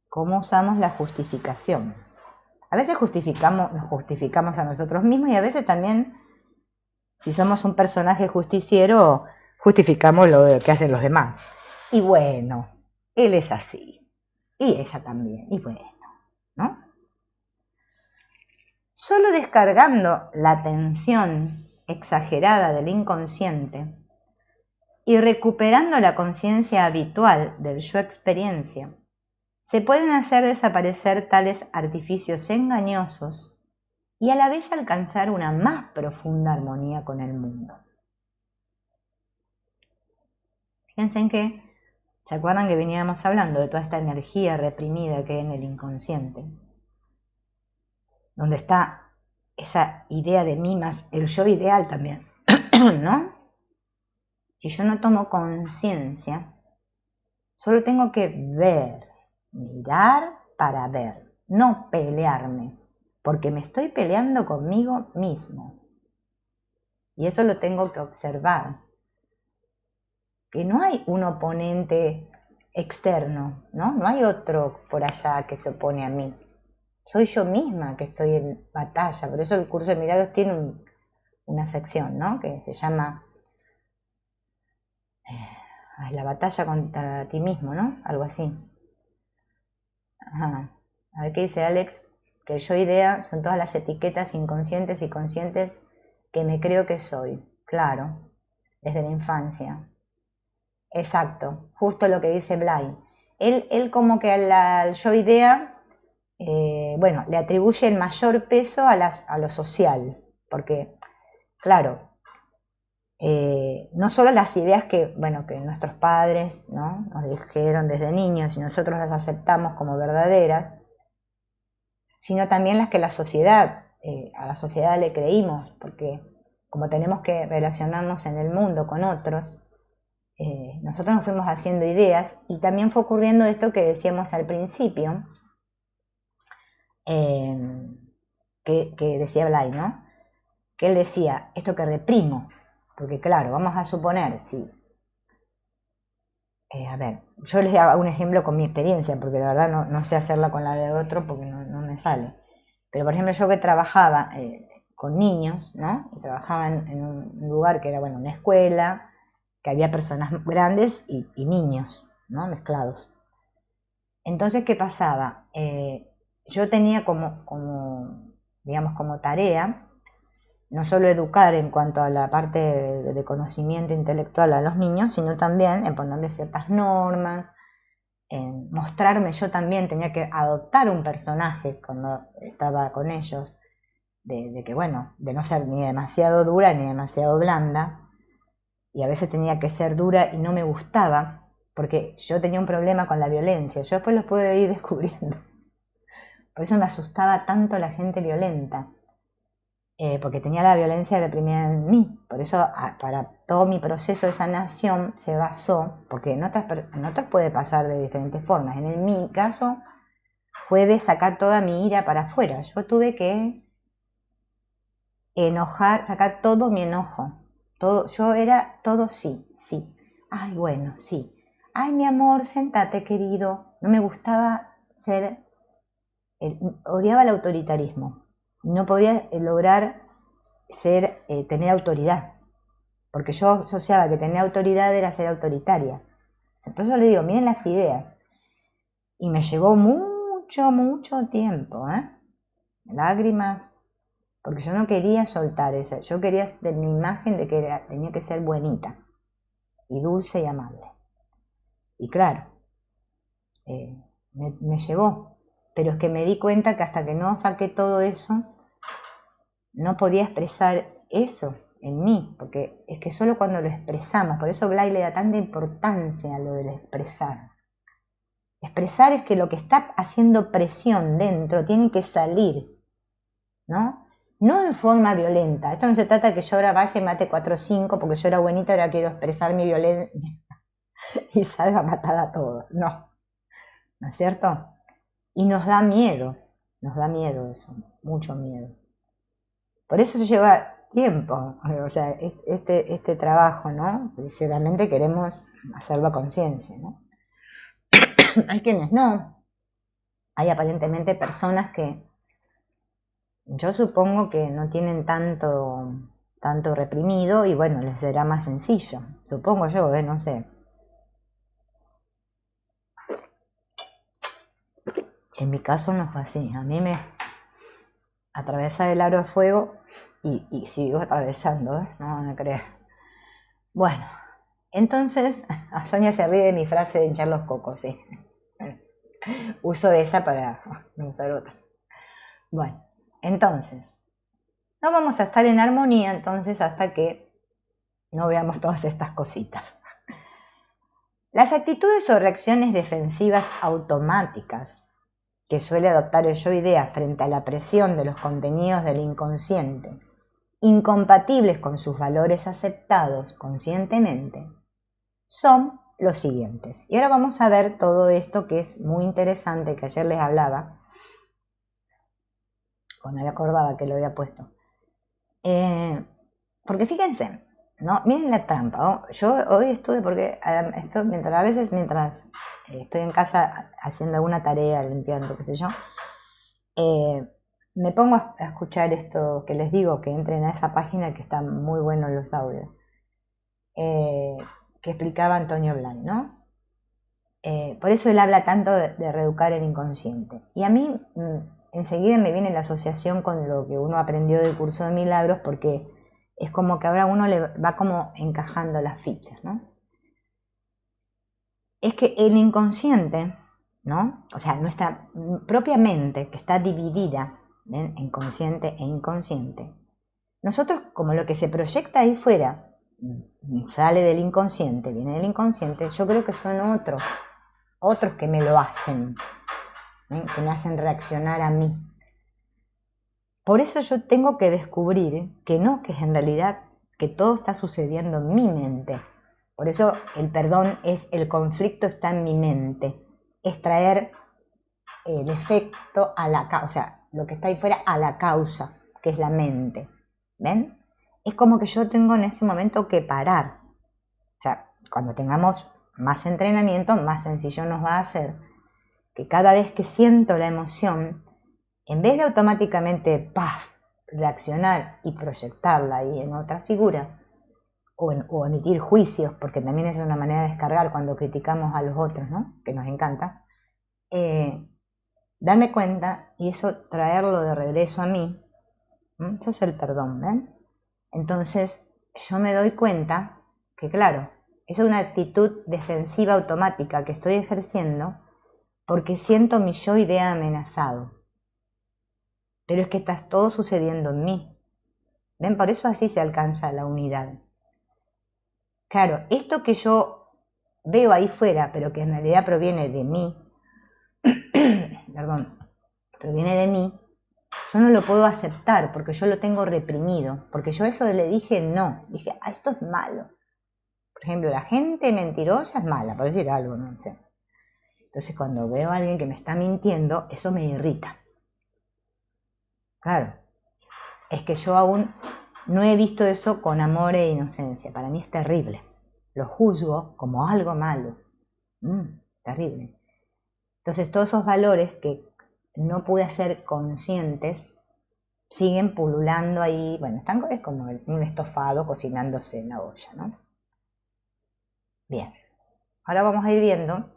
cómo usamos la justificación. A veces nos justificamos a nosotros mismos y a veces también, si somos un personaje justiciero, justificamos lo que hacen los demás. Y bueno, él es así. Y ella también. Y bueno, ¿no? Solo descargando la tensión exagerada del inconsciente y recuperando la conciencia habitual del yo experiencia, se pueden hacer desaparecer tales artificios engañosos y a la vez alcanzar una más profunda armonía con el mundo. Fíjense en que, ¿se acuerdan que veníamos hablando de toda esta energía reprimida que hay en el inconsciente? Donde está esa idea de mí más el yo ideal también, ¿no? Si yo no tomo conciencia, solo tengo que ver, mirar para ver, no pelearme, porque me estoy peleando conmigo mismo. Y eso lo tengo que observar, que no hay un oponente externo, ¿no? No hay otro por allá que se opone a mí. Soy yo misma que estoy en batalla. Por eso el curso de milagros tiene una sección, ¿no?, que se llama la batalla contra ti mismo, ¿no? Algo así. Ajá. A ver qué dice Alex. Que yo idea son todas las etiquetas inconscientes y conscientes que me creo que soy. Claro, desde la infancia. Exacto, justo lo que dice Blay. Él como que al yo idea, bueno, le atribuye el mayor peso a lo social, porque, claro, no solo las ideas que, bueno, que nuestros padres, ¿no?, nos dijeron desde niños y nosotros las aceptamos como verdaderas, sino también las que a la sociedad le creímos, porque como tenemos que relacionarnos en el mundo con otros, nosotros nos fuimos haciendo ideas y también fue ocurriendo esto que decíamos al principio, que decía Blay, ¿no? Que él decía, esto que reprimo, porque claro, vamos a suponer, si, a ver, yo les hago un ejemplo con mi experiencia, porque la verdad no sé hacerla con la de otro porque no me sale. Pero por ejemplo, yo que trabajaba con niños, ¿no? Y trabajaba en un lugar que era, bueno, una escuela, que había personas grandes y niños, ¿no?, mezclados. Entonces, ¿qué pasaba? Yo tenía digamos, como tarea, no solo educar en cuanto a la parte de conocimiento intelectual a los niños, sino también en ponerles ciertas normas, en mostrarme, yo también tenía que adoptar un personaje cuando estaba con ellos, de que, bueno, de no ser ni demasiado dura ni demasiado blanda, y a veces tenía que ser dura y no me gustaba, porque yo tenía un problema con la violencia. Yo después lo pude ir descubriendo. Por eso me asustaba tanto la gente violenta, porque tenía la violencia reprimida en mí. Por eso para todo mi proceso de sanación se basó, porque en otros puede pasar de diferentes formas. En mi caso fue de sacar toda mi ira para afuera. Yo tuve que sacar todo mi enojo. Yo era todo sí, sí. Ay, bueno, sí. Ay, mi amor, sentate, querido. No me gustaba odiaba el autoritarismo. No podía lograr tener autoridad. Porque yo asociaba que tener autoridad era ser autoritaria. Por eso le digo, miren las ideas. Y me llevó mucho, mucho tiempo, lágrimas, porque yo no quería soltar eso. Yo quería de mi imagen de que tenía que ser buenita y dulce y amable. Y claro, me llevó. Pero es que me di cuenta que hasta que no saqué todo eso, no podía expresar eso en mí, porque es que solo cuando lo expresamos, por eso Blay le da tanta importancia a lo del expresar. Expresar es que lo que está haciendo presión dentro tiene que salir, ¿no? No en forma violenta. Esto no se trata de que yo ahora vaya y mate 4 o 5 porque yo era buenita, ahora quiero expresar mi violencia y salga a matar a todos. No, ¿no es cierto? Y nos da miedo eso, mucho miedo. Por eso lleva tiempo, o sea, este trabajo, ¿no? Si realmente queremos hacerlo a conciencia, ¿no? Hay quienes no. Hay aparentemente personas que yo supongo que no tienen tanto reprimido y bueno, les será más sencillo. Supongo yo, no sé. En mi caso no fue así. A mí me atravesa el aro de fuego y sigo atravesando, no van a creer. Bueno, entonces, Sonia se ríe de mi frase de hinchar los cocos, sí. Uso esa para no usar otra. Bueno, entonces, no vamos a estar en armonía entonces hasta que no veamos todas estas cositas. Las actitudes o reacciones defensivas automáticas que suele adoptar el yo-idea frente a la presión de los contenidos del inconsciente, incompatibles con sus valores aceptados conscientemente, son los siguientes. Y ahora vamos a ver todo esto que es muy interesante, que ayer les hablaba, cuando me acordaba que lo había puesto. Porque fíjense, ¿no? Miren la trampa, ¿no? Yo hoy estuve porque a veces mientras estoy en casa haciendo alguna tarea, limpiando, qué sé yo, me pongo a escuchar esto que les digo, que entren a esa página que están muy buenos los audios, que explicaba Antonio Blay, ¿no? Por eso él habla tanto de reeducar el inconsciente. Y a mí enseguida me viene la asociación con lo que uno aprendió del curso de milagros, porque es como que ahora uno le va como encajando las fichas, ¿no? Es que el inconsciente, ¿no? O sea, nuestra propia mente, que está dividida en consciente e inconsciente, nosotros como lo que se proyecta ahí fuera sale del inconsciente, viene del inconsciente, yo creo que son otros que me lo hacen, que me hacen reaccionar a mí. Por eso yo tengo que descubrir que no, que es en realidad que todo está sucediendo en mi mente. Por eso el perdón es el conflicto está en mi mente, es traer el efecto a la causa, o sea, lo que está ahí fuera a la causa, que es la mente. ¿Ven? Es como que yo tengo en ese momento que parar. O sea, cuando tengamos más entrenamiento, más sencillo nos va a hacer que cada vez que siento la emoción, en vez de automáticamente ¡paf! Reaccionar y proyectarla ahí en otra figura, o emitir juicios, porque también es una manera de descargar cuando criticamos a los otros, ¿no? Que nos encanta, darme cuenta y eso traerlo de regreso a mí, eso es el perdón, ¿ven? Entonces yo me doy cuenta que claro, es una actitud defensiva automática que estoy ejerciendo porque siento mi yo-idea amenazado. Pero es que está todo sucediendo en mí. ¿Ven? Por eso así se alcanza la unidad. Claro, esto que yo veo ahí fuera, pero que en realidad proviene de mí, perdón, proviene de mí, yo no lo puedo aceptar porque yo lo tengo reprimido, porque yo eso le dije no, dije, esto es malo. Por ejemplo, la gente mentirosa es mala, por decir algo, no sé. Entonces cuando veo a alguien que me está mintiendo, eso me irrita. Claro, es que yo aún no he visto eso con amor e inocencia, para mí es terrible. Lo juzgo como algo malo. Terrible. Entonces todos esos valores que no pude hacer conscientes siguen pululando ahí. Bueno, es como un estofado cocinándose en la olla, ¿no? Bien, ahora vamos a ir viendo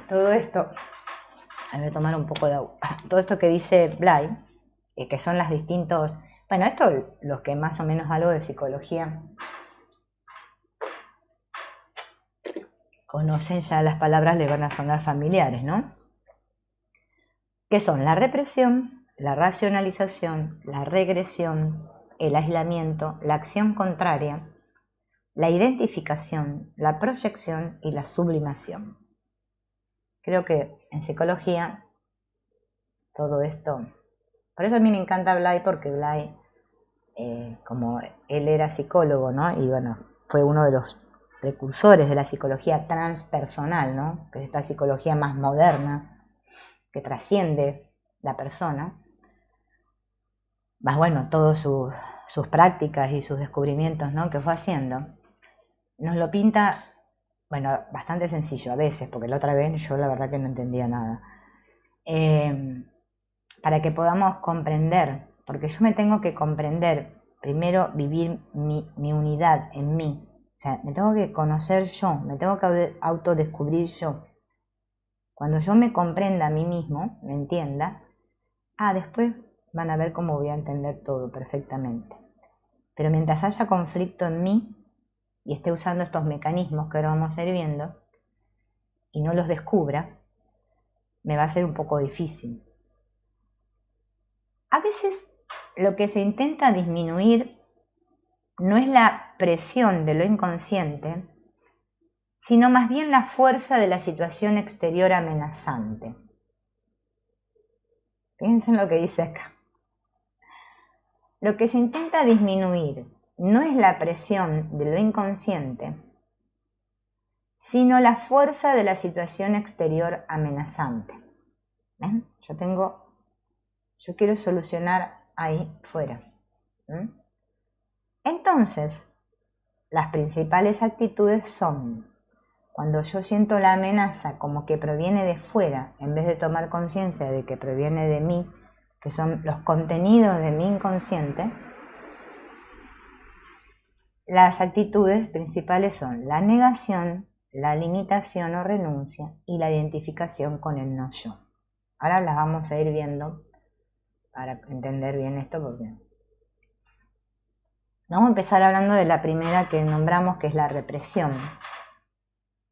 todo esto. Voy a tomar un poco de agua. Todo esto que dice Blay, que son las distintos... Bueno, esto los que más o menos algo de psicología conocen ya las palabras, le van a sonar familiares, ¿no? Que son la represión, la racionalización, la regresión, el aislamiento, la acción contraria, la identificación, la proyección y la sublimación. Creo que en psicología todo esto... Por eso a mí me encanta Blay, porque Blay, como él era psicólogo, ¿no? Y bueno, fue uno de los precursores de la psicología transpersonal, ¿no? Que es esta psicología más moderna, que trasciende la persona. Más bueno, todas sus prácticas y sus descubrimientos, ¿no? Que fue haciendo, nos lo pinta, bueno, bastante sencillo a veces, porque la otra vez yo la verdad que no entendía nada. Para que podamos comprender, porque yo me tengo que comprender, primero vivir mi unidad en mí, o sea, me tengo que conocer yo, me tengo que autodescubrir yo. Cuando yo me comprenda a mí mismo, me entienda, después van a ver cómo voy a entender todo perfectamente. Pero mientras haya conflicto en mí y esté usando estos mecanismos que ahora vamos a ir viendo y no los descubra, me va a ser un poco difícil. A veces lo que se intenta disminuir no es la presión de lo inconsciente, sino más bien la fuerza de la situación exterior amenazante. Fíjense en lo que dice acá. Lo que se intenta disminuir no es la presión de lo inconsciente, sino la fuerza de la situación exterior amenazante. ¿Ven? Yo quiero solucionar ahí fuera. Entonces, las principales actitudes son: cuando yo siento la amenaza como que proviene de fuera, en vez de tomar conciencia de que proviene de mí, que son los contenidos de mi inconsciente, las actitudes principales son la negación, la limitación o renuncia y la identificación con el no yo. Ahora las vamos a ir viendo para entender bien esto, porque vamos a empezar hablando de la primera que nombramos, que es la represión,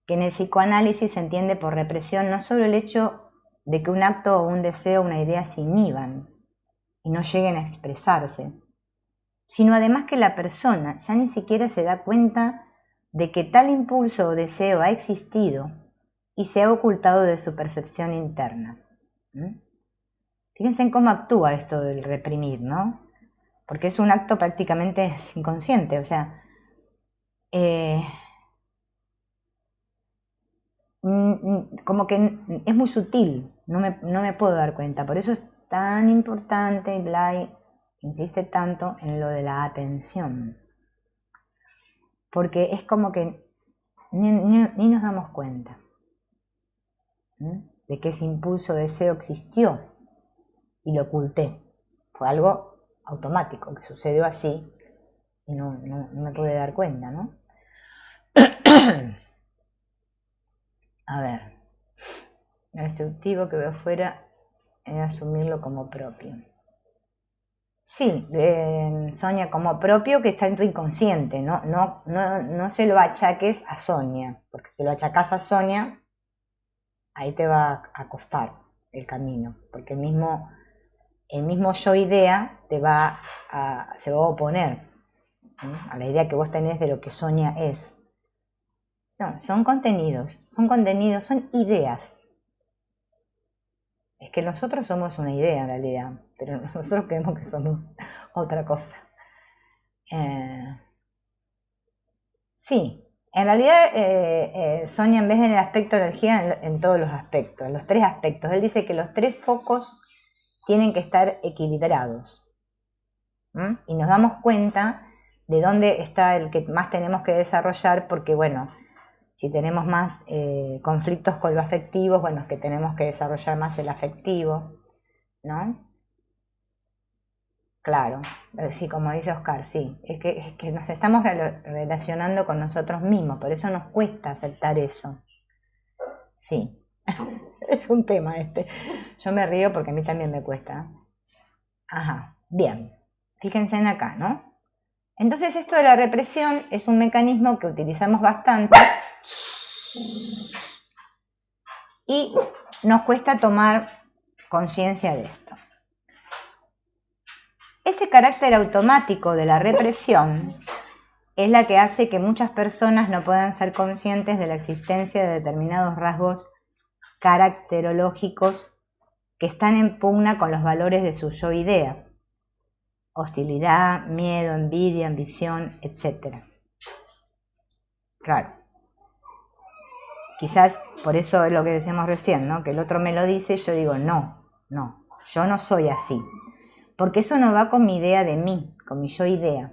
que en el psicoanálisis se entiende por represión no solo el hecho de que un acto o un deseo o una idea se inhiban y no lleguen a expresarse, sino además que la persona ya ni siquiera se da cuenta de que tal impulso o deseo ha existido y se ha ocultado de su percepción interna. Fíjense en cómo actúa esto del reprimir, ¿no? Porque es un acto prácticamente inconsciente, o sea, como que es muy sutil, no me puedo dar cuenta. Por eso es tan importante, y Blay insiste tanto en lo de la atención, porque es como que ni nos damos cuenta de que ese impulso de deseo existió y lo oculté. Fue algo automático que sucedió así y no me pude dar cuenta, ¿no? A ver, lo destructivo que veo fuera es asumirlo como propio. Sí, Sonia, como propio que está en tu inconsciente, no se lo achaques a Sonia, porque si lo achacas a Sonia, ahí te va a costar el camino, porque el mismo yo idea se va a oponer a la idea que vos tenés de lo que Sonia es. Son contenidos, son ideas. Es que nosotros somos una idea en realidad, pero nosotros creemos que somos otra cosa. Sí, en realidad Sonia, en vez del aspecto de energía, en todos los aspectos, en los 3 aspectos. Él dice que los 3 focos tienen que estar equilibrados. Y nos damos cuenta de dónde está el que más tenemos que desarrollar, porque bueno, si tenemos más conflictos con lo afectivo, bueno, es que tenemos que desarrollar más el afectivo, ¿no? Claro, sí, como dice Oscar, sí, es que nos estamos relacionando con nosotros mismos, por eso nos cuesta aceptar eso. Sí, es un tema este. Yo me río porque a mí también me cuesta. Ajá, bien, fíjense en acá, ¿no? Entonces esto de la represión es un mecanismo que utilizamos bastante y nos cuesta tomar conciencia de esto. Este carácter automático de la represión es la que hace que muchas personas no puedan ser conscientes de la existencia de determinados rasgos caracterológicos que están en pugna con los valores de su yo-idea: hostilidad, miedo, envidia, ambición, etc. Claro. Quizás por eso es lo que decíamos recién, ¿no? Que el otro me lo dice y yo digo, no, yo no soy así. Porque eso no va con mi idea de mí, con mi yo-idea.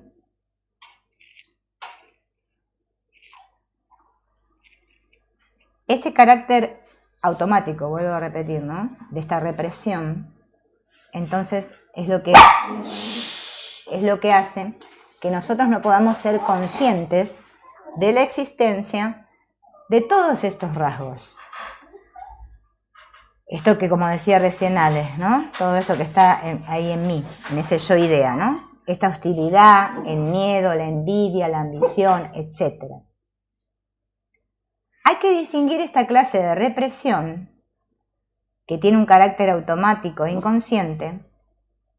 Este carácter automático, vuelvo a repetir, ¿no? De esta represión, entonces es lo que hace que nosotros no podamos ser conscientes de la existencia de todos estos rasgos. Esto que, como decía recién Alex, ¿no? Todo esto que está ahí en mí, en ese yo-idea, ¿no? Esta hostilidad, el miedo, la envidia, la ambición, etc. Hay que distinguir esta clase de represión, que tiene un carácter automático e inconsciente,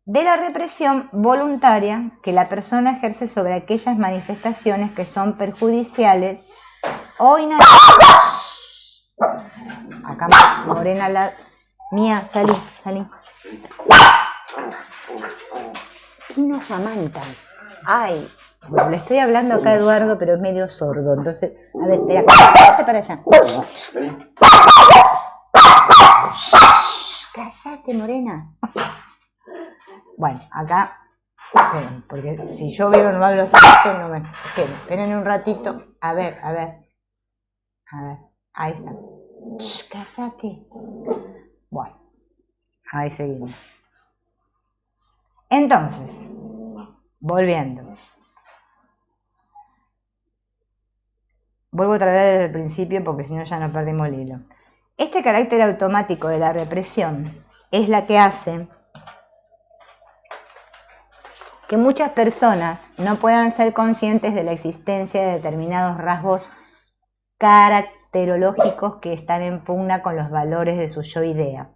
de la represión voluntaria que la persona ejerce sobre aquellas manifestaciones que son perjudiciales o inadecuadas. Acá Morena, la mía, salí. Y no Samantha. Ay, bueno, le estoy hablando acá a Eduardo, pero es medio sordo. Entonces, a ver, espera, cállate para allá. Cállate, Morena. Bueno, acá, esperen, porque si yo veo no hablo así, no me... Esperen un ratito. A ver, ahí está. Cállate. Bueno, ahí seguimos. Entonces, volviendo. Vuelvo otra vez desde el principio porque si no ya no perdimos el hilo. Este carácter automático de la represión es la que hace que muchas personas no puedan ser conscientes de la existencia de determinados rasgos caracterológicos que están en pugna con los valores de su yo-idea: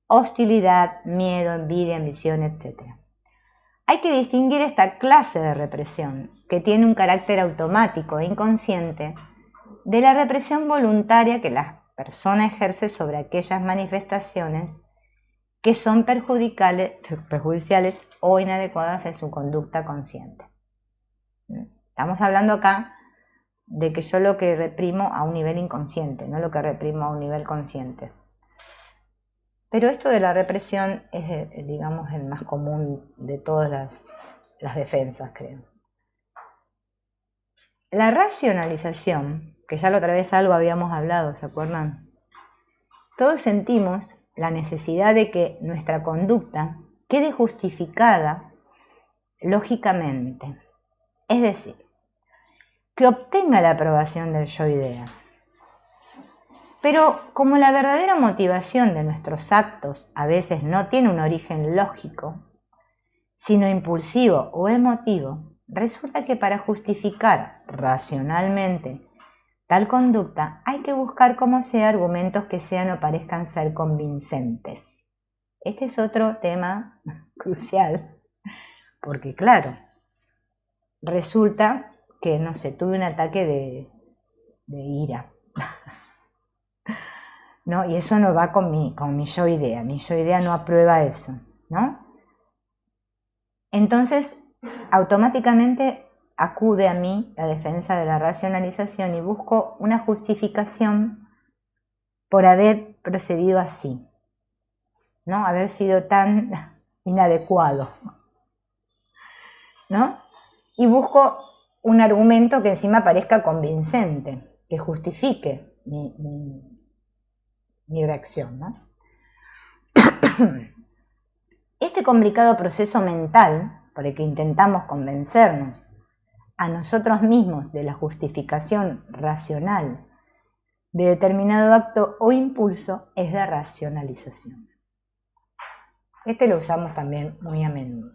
hostilidad, miedo, envidia, ambición, etc. Hay que distinguir esta clase de represión, que tiene un carácter automático e inconsciente, de la represión voluntaria que la persona ejerce sobre aquellas manifestaciones que son perjudiciales o inadecuadas en su conducta consciente. Estamos hablando acá de que yo lo que reprimo a un nivel inconsciente, no lo que reprimo a un nivel consciente. Pero esto de la represión es, digamos, el más común de todas las defensas, creo. La racionalización, que ya la otra vez algo habíamos hablado, ¿se acuerdan? Todos sentimos la necesidad de que nuestra conducta quede justificada lógicamente, es decir, que obtenga la aprobación del yo-idea. Pero como la verdadera motivación de nuestros actos a veces no tiene un origen lógico, sino impulsivo o emotivo, resulta que para justificar racionalmente tal conducta hay que buscar como sea argumentos que sean o parezcan ser convincentes. Este es otro tema crucial, porque claro, resulta que, no sé, tuve un ataque de ira. ¿No? Y eso no va con mi yo idea. Mi yo idea no aprueba eso, ¿no? Entonces, automáticamente acude a mí la defensa de la racionalización y busco una justificación por haber procedido así, ¿no? Haber sido tan inadecuado, ¿no? Y busco un argumento que encima parezca convincente, que justifique mi reacción, ¿no? Este complicado proceso mental por el que intentamos convencernos a nosotros mismos de la justificación racional de determinado acto o impulso es la racionalización. Este lo usamos también muy a menudo.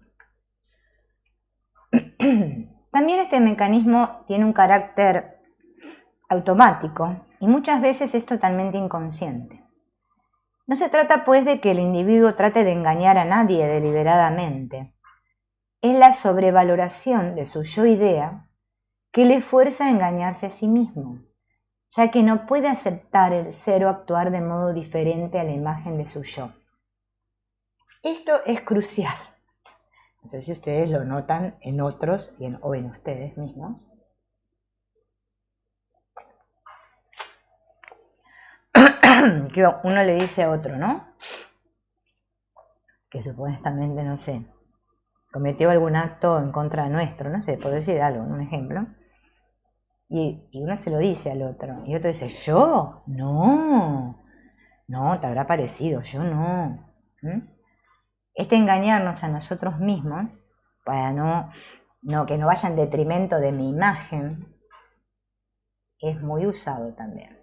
También este mecanismo tiene un carácter automático y muchas veces es totalmente inconsciente. No se trata pues de que el individuo trate de engañar a nadie deliberadamente. Es la sobrevaloración de su yo idea que le fuerza a engañarse a sí mismo, ya que no puede aceptar el ser o actuar de modo diferente a la imagen de su yo. Esto es crucial. No sé si ustedes lo notan en otros o en ustedes mismos. Que uno le dice a otro, ¿no? Que supuestamente, no sé, cometió algún acto en contra nuestro, no sé, por decir algo, un ejemplo. Y uno se lo dice al otro. Y otro dice, ¿yo? No, te habrá parecido, yo no. Este engañarnos a nosotros mismos, para que no vaya en detrimento de mi imagen, es muy usado también.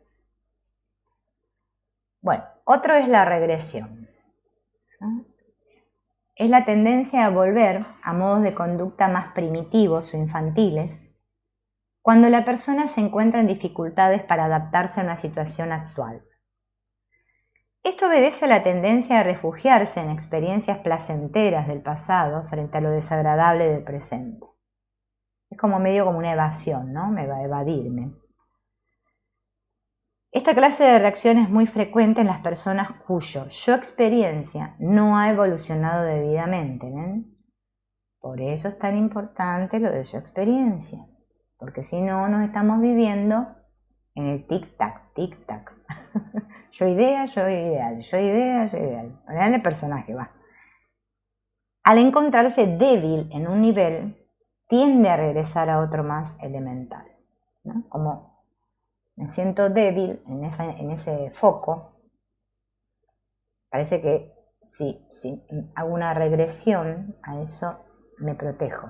Bueno, otro es la regresión, ¿no? Es la tendencia a volver a modos de conducta más primitivos o infantiles cuando la persona se encuentra en dificultades para adaptarse a una situación actual. Esto obedece a la tendencia a refugiarse en experiencias placenteras del pasado frente a lo desagradable del presente. Es como medio como una evasión, ¿no? Me va a evadirme. Esta clase de reacción es muy frecuente en las personas cuyo yo experiencia no ha evolucionado debidamente, ¿ven? Por eso es tan importante lo de yo experiencia, porque si no nos estamos viviendo en el tic-tac, tic-tac. Yo idea, yo ideal, yo idea, yo ideal. Vean el personaje, va. Al encontrarse débil en un nivel, tiende a regresar a otro más elemental, ¿no? Como me siento débil en ese foco, parece que si hago una regresión a eso, me protejo.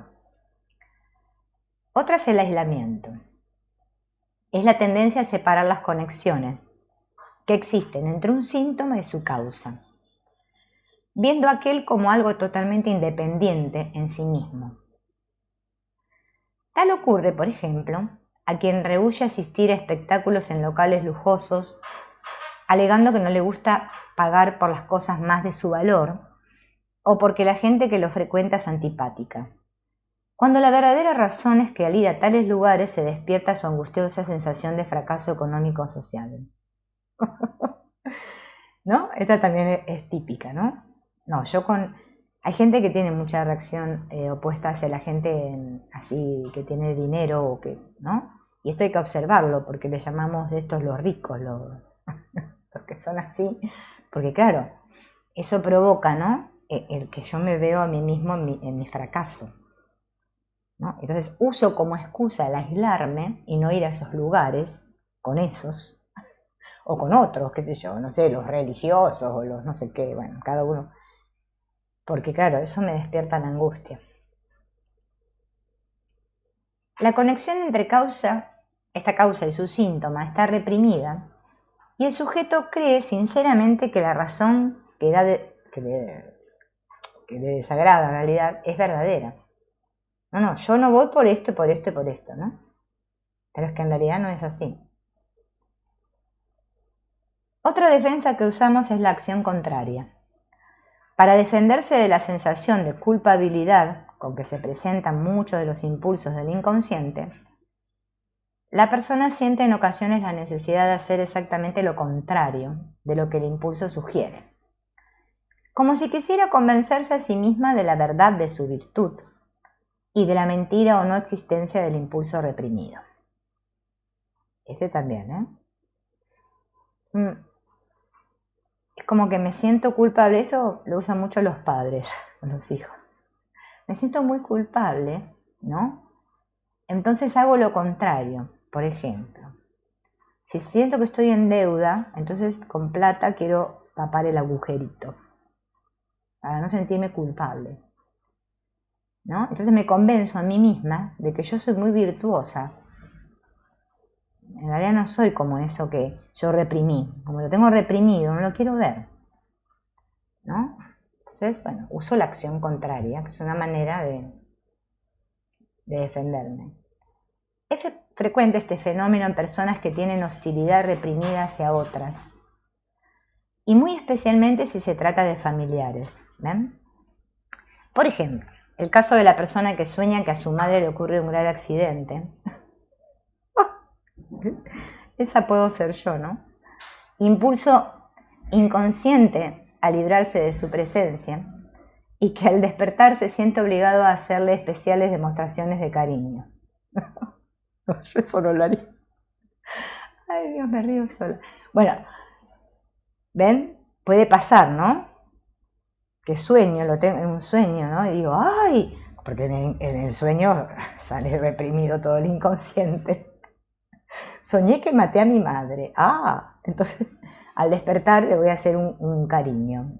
Otra es el aislamiento. Es la tendencia a separar las conexiones que existen entre un síntoma y su causa, viendo aquel como algo totalmente independiente en sí mismo. Tal ocurre, por ejemplo, a quien rehúye asistir a espectáculos en locales lujosos, alegando que no le gusta pagar por las cosas más de su valor, o porque la gente que lo frecuenta es antipática, cuando la verdadera razón es que al ir a tales lugares se despierta su angustiosa sensación de fracaso económico o social. ¿No? Esta también es típica, ¿no? Hay gente que tiene mucha reacción opuesta hacia la gente así que tiene dinero o que, ¿no? Y esto hay que observarlo porque le llamamos estos los ricos, los que son así, porque claro, eso provoca, ¿no? El que yo me veo a mí mismo en mi fracaso, ¿no? Entonces uso como excusa el aislarme y no ir a esos lugares con esos, o con otros, qué sé yo, no sé, los religiosos o los no sé qué, bueno, cada uno. Porque claro, eso me despierta la angustia. La conexión entre esta causa y su síntoma está reprimida y el sujeto cree sinceramente que la razón que le desagrada en realidad es verdadera. No, yo no voy por esto, por esto y por esto, ¿no? Pero es que en realidad no es así. Otra defensa que usamos es la acción contraria. Para defenderse de la sensación de culpabilidad con que se presentan muchos de los impulsos del inconsciente, la persona siente en ocasiones la necesidad de hacer exactamente lo contrario de lo que el impulso sugiere, como si quisiera convencerse a sí misma de la verdad de su virtud y de la mentira o no existencia del impulso reprimido. Este también, Es como que me siento culpable, eso lo usan mucho los padres, los hijos. Me siento muy culpable, ¿no? Entonces hago lo contrario, por ejemplo. Si siento que estoy en deuda, entonces con plata quiero tapar el agujerito, para no sentirme culpable, ¿no? Entonces me convenzo a mí misma de que yo soy muy virtuosa. En realidad no soy como eso que yo reprimí. Como lo tengo reprimido, no lo quiero ver, ¿no? Entonces, bueno, uso la acción contraria, que es una manera de defenderme. Es frecuente este fenómeno en personas que tienen hostilidad reprimida hacia otras, y muy especialmente si se trata de familiares, ¿ven? Por ejemplo, el caso de la persona que sueña que a su madre le ocurre un grave accidente. Esa puedo ser yo, ¿no? Impulso inconsciente a librarse de su presencia, y que al despertar se siente obligado a hacerle especiales demostraciones de cariño. Yo eso no lo haría. Ay, Dios, me río sola. Bueno, ¿ven? Puede pasar, ¿no? Que sueño, lo tengo en un sueño, ¿no? Y digo, ¡ay! Porque en el sueño sale reprimido todo el inconsciente. Soñé que maté a mi madre. Ah, entonces al despertar le voy a hacer un cariño.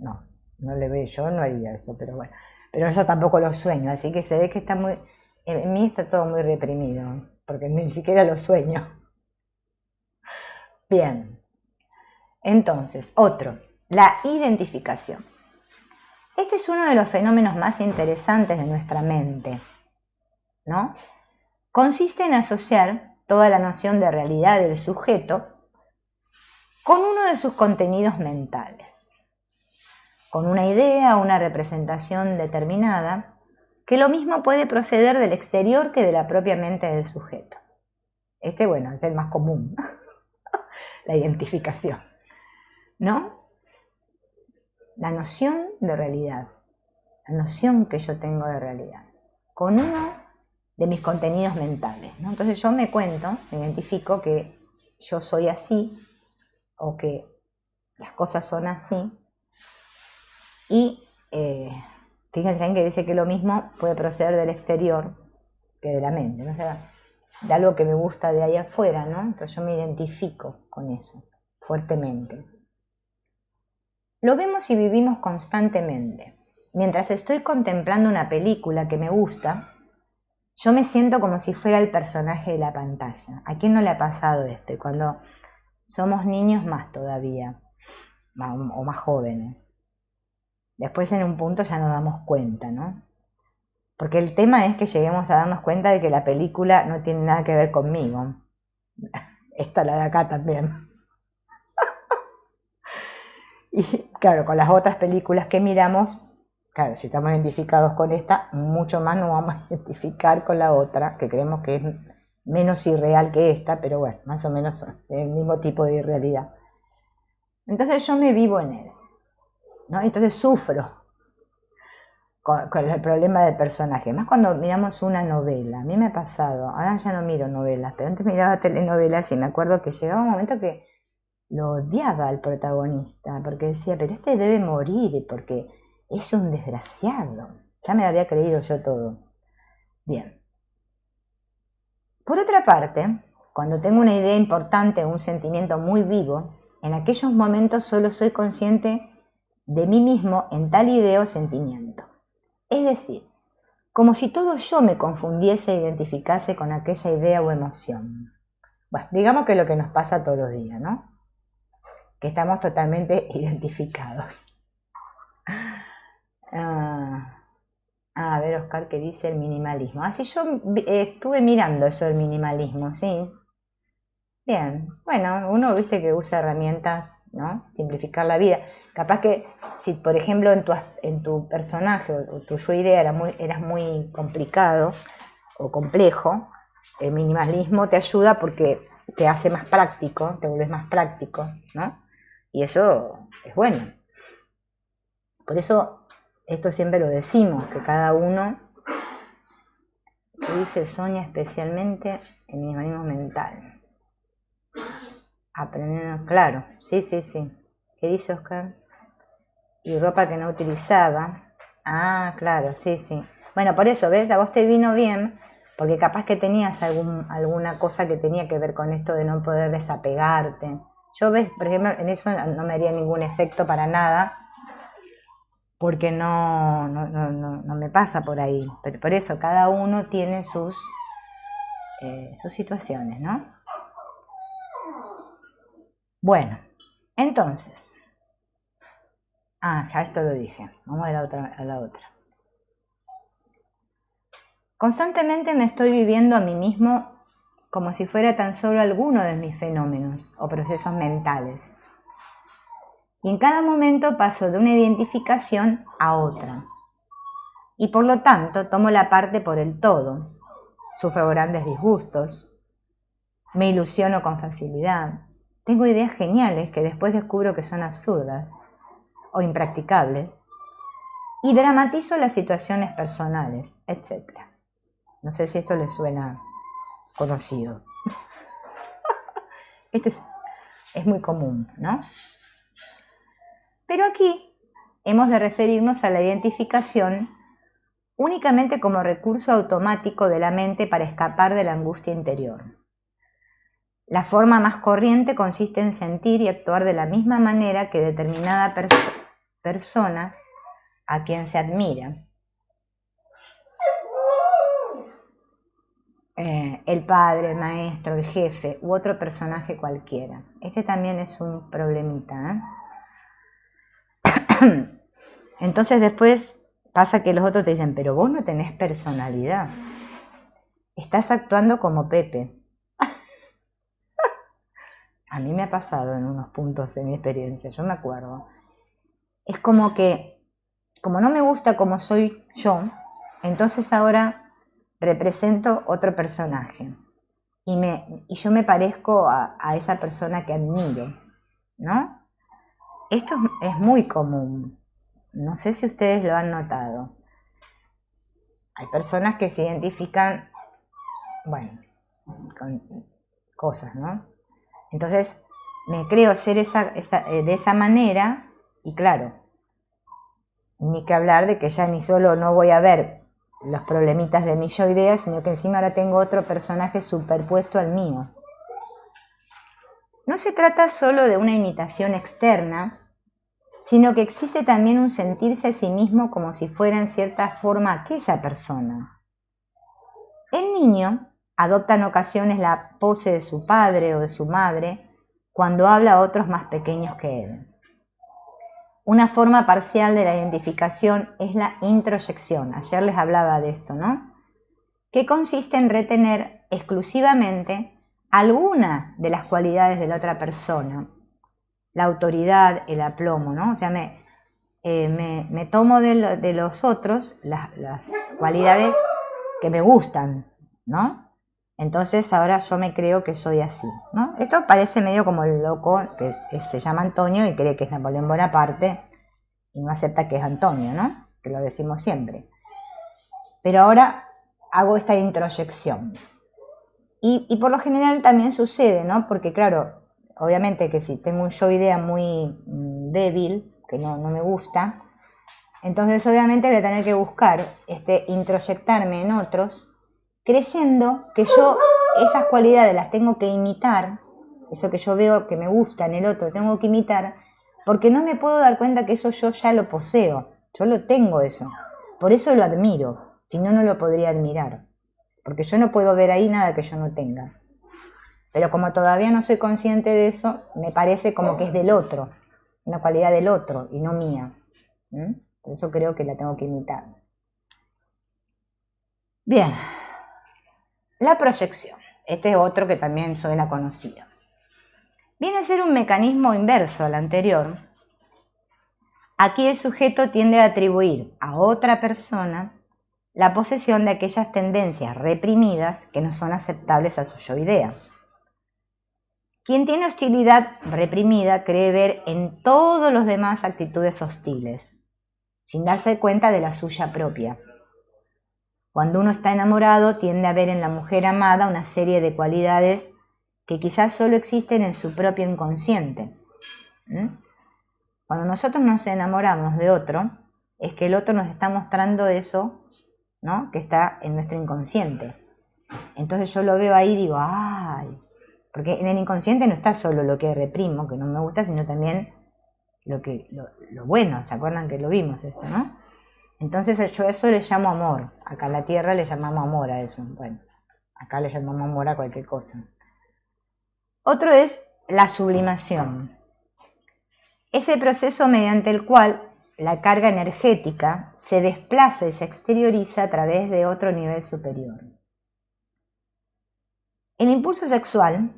No le veo, yo no haría eso, pero bueno. Pero yo tampoco lo sueño, así que se ve que está muy... En mí está todo muy reprimido, porque ni siquiera lo sueño. Bien. Entonces, otro, la identificación. Este es uno de los fenómenos más interesantes de nuestra mente, ¿no? Consiste en asociar toda la noción de realidad del sujeto con uno de sus contenidos mentales, con una idea o una representación determinada, que lo mismo puede proceder del exterior que de la propia mente del sujeto. Este, bueno, es el más común, la identificación, ¿no? La noción de realidad, la noción que yo tengo de realidad, con uno de mis contenidos mentales, ¿no? Entonces yo me cuento, me identifico que yo soy así, o que las cosas son así, y fíjense en que dice que lo mismo puede proceder del exterior que de la mente, ¿no? O sea, de algo que me gusta de ahí afuera, ¿no? Entonces yo me identifico con eso fuertemente. Lo vemos y vivimos constantemente. Mientras estoy contemplando una película que me gusta, yo me siento como si fuera el personaje de la pantalla. ¿A quién no le ha pasado esto? Cuando somos niños más todavía, o más jóvenes. Después en un punto ya nos damos cuenta, ¿no? Porque el tema es que lleguemos a darnos cuenta de que la película no tiene nada que ver conmigo. Esta, la de acá también. Y claro, con las otras películas que miramos, claro, si estamos identificados con esta, mucho más nos vamos a identificar con la otra, que creemos que es menos irreal que esta, pero bueno, más o menos el mismo tipo de irrealidad. Entonces yo me vivo en él, ¿no? Entonces sufro con el problema del personaje, más cuando miramos una novela. A mí me ha pasado, ahora ya no miro novelas, pero antes miraba telenovelas y me acuerdo que llegaba un momento que lo odiaba al protagonista, porque decía, pero este debe morir, porque es un desgraciado. Ya me había creído yo todo. Bien. Por otra parte, cuando tengo una idea importante o un sentimiento muy vivo, en aquellos momentos solo soy consciente de mí mismo en tal idea o sentimiento. Es decir, como si todo yo me confundiese e identificase con aquella idea o emoción. Bueno, digamos que es lo que nos pasa todos los días, ¿no? Que estamos totalmente identificados. A ver, Oscar, ¿qué dice el minimalismo? Así yo estuve mirando eso del minimalismo, sí. Bien, bueno, uno viste que usa herramientas, ¿no? Simplificar la vida. Capaz que si, por ejemplo, en tu personaje o tu idea eras muy complicado o complejo, El minimalismo te ayuda porque te hace más práctico, te vuelves más práctico, ¿no? Y eso es bueno. Por eso, esto siempre lo decimos, que cada uno, que dice Sonia especialmente, el minimalismo mental. Aprendiendo, claro, sí. ¿Qué dice Oscar? Y ropa que no utilizaba. Ah, claro, sí. Bueno, por eso, ¿ves? A vos te vino bien, porque capaz que tenías alguna cosa que tenía que ver con esto de no poder desapegarte. Yo, ¿ves? Por ejemplo, en eso no me haría ningún efecto para nada, porque no me pasa por ahí. Pero por eso, cada uno tiene sus situaciones, ¿no? Bueno, entonces, ya esto lo dije. Vamos a la otra. Constantemente me estoy viviendo a mí mismo como si fuera tan solo alguno de mis fenómenos o procesos mentales. Y en cada momento paso de una identificación a otra. Y por lo tanto tomo la parte por el todo. Sufro grandes disgustos. Me ilusiono con facilidad. Tengo ideas geniales que después descubro que son absurdas o impracticables. Y dramatizo las situaciones personales, etc. No sé si esto les suena conocido. Este es muy común, ¿no? Pero aquí hemos de referirnos a la identificación únicamente como recurso automático de la mente para escapar de la angustia interior. La forma más corriente consiste en sentir y actuar de la misma manera que determinada persona a quien se admira. El padre, el maestro, el jefe u otro personaje cualquiera. Este también es un problemita, Entonces después pasa que los otros te dicen, pero vos no tenés personalidad. Estás actuando como Pepe. A mí me ha pasado en unos puntos de mi experiencia, yo me acuerdo. Es como que, como no me gusta como soy yo, entonces ahora represento otro personaje. Y yo me parezco a esa persona que admiro, ¿no? Esto es muy común. No sé si ustedes lo han notado. Hay personas que se identifican, bueno, con cosas, ¿no? Entonces me creo ser de esa manera y claro, ni que hablar de que ya ni solo no voy a ver los problemitas de mi yo idea, sino que encima ahora tengo otro personaje superpuesto al mío. No se trata solo de una imitación externa, sino que existe también un sentirse a sí mismo como si fuera en cierta forma aquella persona. El niño adopta en ocasiones la pose de su padre o de su madre cuando habla a otros más pequeños que él. Una forma parcial de la identificación es la introyección. Ayer les hablaba de esto, ¿no? Que consiste en retener exclusivamente alguna de las cualidades de la otra persona. La autoridad, el aplomo, ¿no? O sea, me tomo de los otros las cualidades que me gustan, ¿no? Entonces ahora yo me creo que soy así, ¿no? Esto parece medio como el loco que se llama Antonio y cree que es Napoleón Bonaparte y no acepta que es Antonio, ¿no? Que lo decimos siempre. Pero ahora hago esta introyección. Y por lo general también sucede, ¿no? Porque claro, obviamente que si tengo un yo idea muy débil, que no me gusta, entonces obviamente voy a tener que buscar introyectarme en otros, creyendo que yo esas cualidades las tengo que imitar, eso que yo veo que me gusta en el otro, tengo que imitar, porque no me puedo dar cuenta que eso yo ya lo poseo, yo lo tengo eso, por eso lo admiro, si no, no lo podría admirar, porque yo no puedo ver ahí nada que yo no tenga. Pero como todavía no soy consciente de eso, me parece como que es del otro, una cualidad del otro y no mía. Por eso creo que la tengo que imitar. Bien, la proyección. Este es otro que también suena conocido. Viene a ser un mecanismo inverso al anterior. Aquí el sujeto tiende a atribuir a otra persona la posesión de aquellas tendencias reprimidas que no son aceptables a su yo idea. Quien tiene hostilidad reprimida cree ver en todos los demás actitudes hostiles, sin darse cuenta de la suya propia. Cuando uno está enamorado, tiende a ver en la mujer amada una serie de cualidades que quizás solo existen en su propio inconsciente. Cuando nosotros nos enamoramos de otro, es que el otro nos está mostrando eso, ¿no?, que está en nuestro inconsciente. Entonces yo lo veo ahí y digo, ¡ay! Porque en el inconsciente no está solo lo que reprimo, que no me gusta, sino también lo bueno. ¿Se acuerdan que lo vimos esto, no? Entonces yo a eso le llamo amor. Acá en la tierra le llamamos amor a eso. Bueno, acá le llamamos amor a cualquier cosa. Otro es la sublimación. Es el proceso mediante el cual la carga energética se desplaza y se exterioriza a través de otro nivel superior. El impulso sexual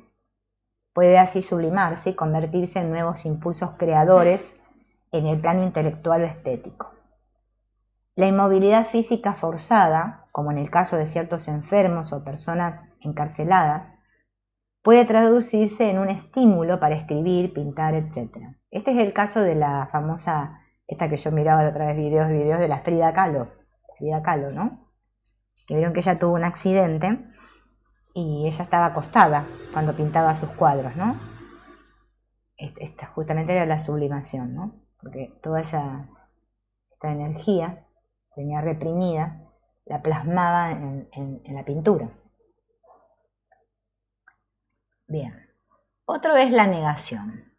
puede así sublimarse y convertirse en nuevos impulsos creadores en el plano intelectual o estético. La inmovilidad física forzada, como en el caso de ciertos enfermos o personas encarceladas, puede traducirse en un estímulo para escribir, pintar, etc. Este es el caso de la famosa, esta que yo miraba a través de videos de la Frida Kahlo, ¿no? Que vieron que ella tuvo un accidente y ella estaba acostada cuando pintaba sus cuadros, ¿no? Esta justamente era la sublimación, ¿no? Porque toda esta energía tenía reprimida, la plasmaba en la pintura. Bien. Otro es la negación.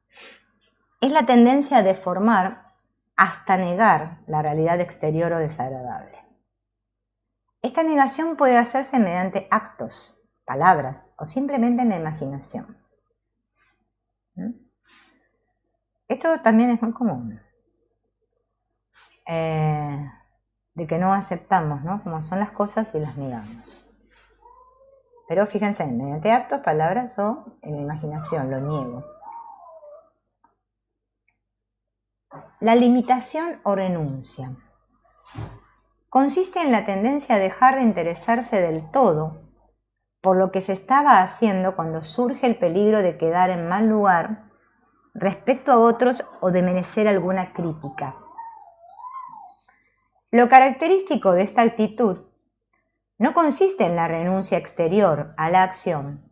Es la tendencia a deformar hasta negar la realidad exterior o desagradable. Esta negación puede hacerse mediante actos, palabras o simplemente en la imaginación. Esto también es muy común. De que no aceptamos, ¿no?, como son las cosas y las negamos. Pero fíjense, mediante actos, palabras o en la imaginación, lo niego. La limitación o renuncia consiste en la tendencia a dejar de interesarse del todo por lo que se estaba haciendo cuando surge el peligro de quedar en mal lugar respecto a otros o de merecer alguna crítica. Lo característico de esta actitud no consiste en la renuncia exterior a la acción,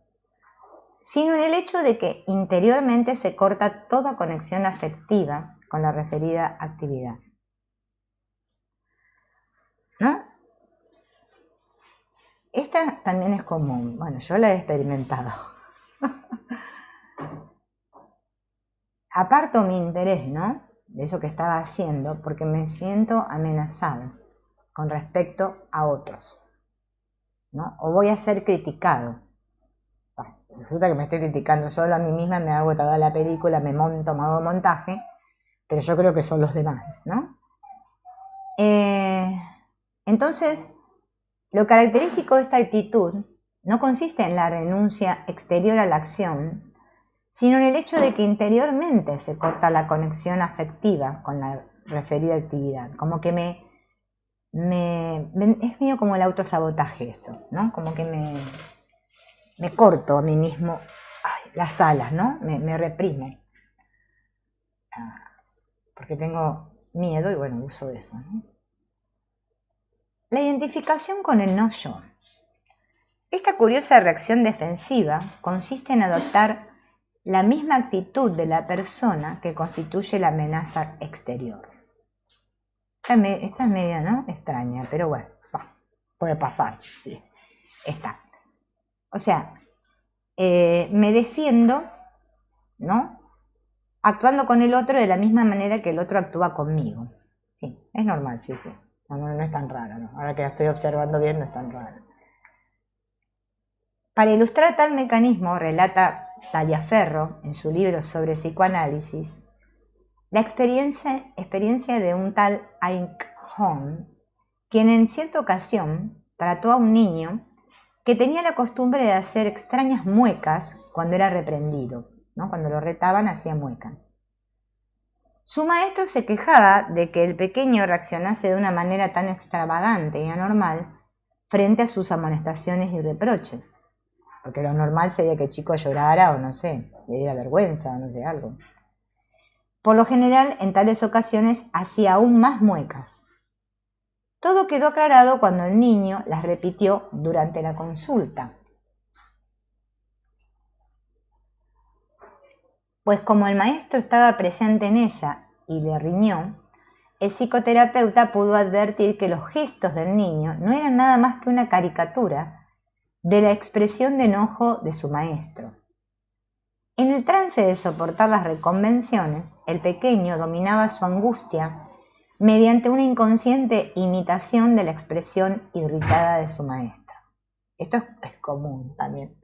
sino en el hecho de que interiormente se corta toda conexión afectiva con la referida actividad. ¿No? Esta también es común. Bueno, yo la he experimentado. Aparto mi interés, ¿no?, de eso que estaba haciendo porque me siento amenazado con respecto a otros, ¿no? O voy a ser criticado. Bueno, resulta que me estoy criticando solo a mí misma, me hago toda la película, me monto, me hago montaje, pero yo creo que son los demás, ¿no? Entonces, lo característico de esta actitud no consiste en la renuncia exterior a la acción, sino en el hecho de que interiormente se corta la conexión afectiva con la referida actividad. Como que es medio como el autosabotaje esto, ¿no? Como que me corto a mí mismo las alas, ¿no? Me reprimo. Porque tengo miedo y bueno, uso eso, ¿no? La identificación con el no yo. Esta curiosa reacción defensiva consiste en adoptar la misma actitud de la persona que constituye la amenaza exterior. Esta es media, ¿no?, extraña, pero bueno, puede pasar, sí, está. O sea, me defiendo, ¿no?, actuando con el otro de la misma manera que el otro actúa conmigo. Sí, es normal, sí. No es tan raro, ¿no? Ahora que la estoy observando bien, no es tan raro. Para ilustrar tal mecanismo, relata Tagliaferro en su libro sobre psicoanálisis, la experiencia de un tal Ike Hong, quien en cierta ocasión trató a un niño que tenía la costumbre de hacer extrañas muecas cuando era reprendido, ¿no? Cuando lo retaban hacía muecas. Su maestro se quejaba de que el pequeño reaccionase de una manera tan extravagante y anormal frente a sus amonestaciones y reproches, porque lo normal sería que el chico llorara o no sé, le diera vergüenza o no sé, algo. Por lo general, en tales ocasiones hacía aún más muecas. Todo quedó aclarado cuando el niño las repitió durante la consulta. Pues como el maestro estaba presente en ella y le riñó, el psicoterapeuta pudo advertir que los gestos del niño no eran nada más que una caricatura de la expresión de enojo de su maestro. En el trance de soportar las reconvenciones, el pequeño dominaba su angustia mediante una inconsciente imitación de la expresión irritada de su maestra. Esto es común también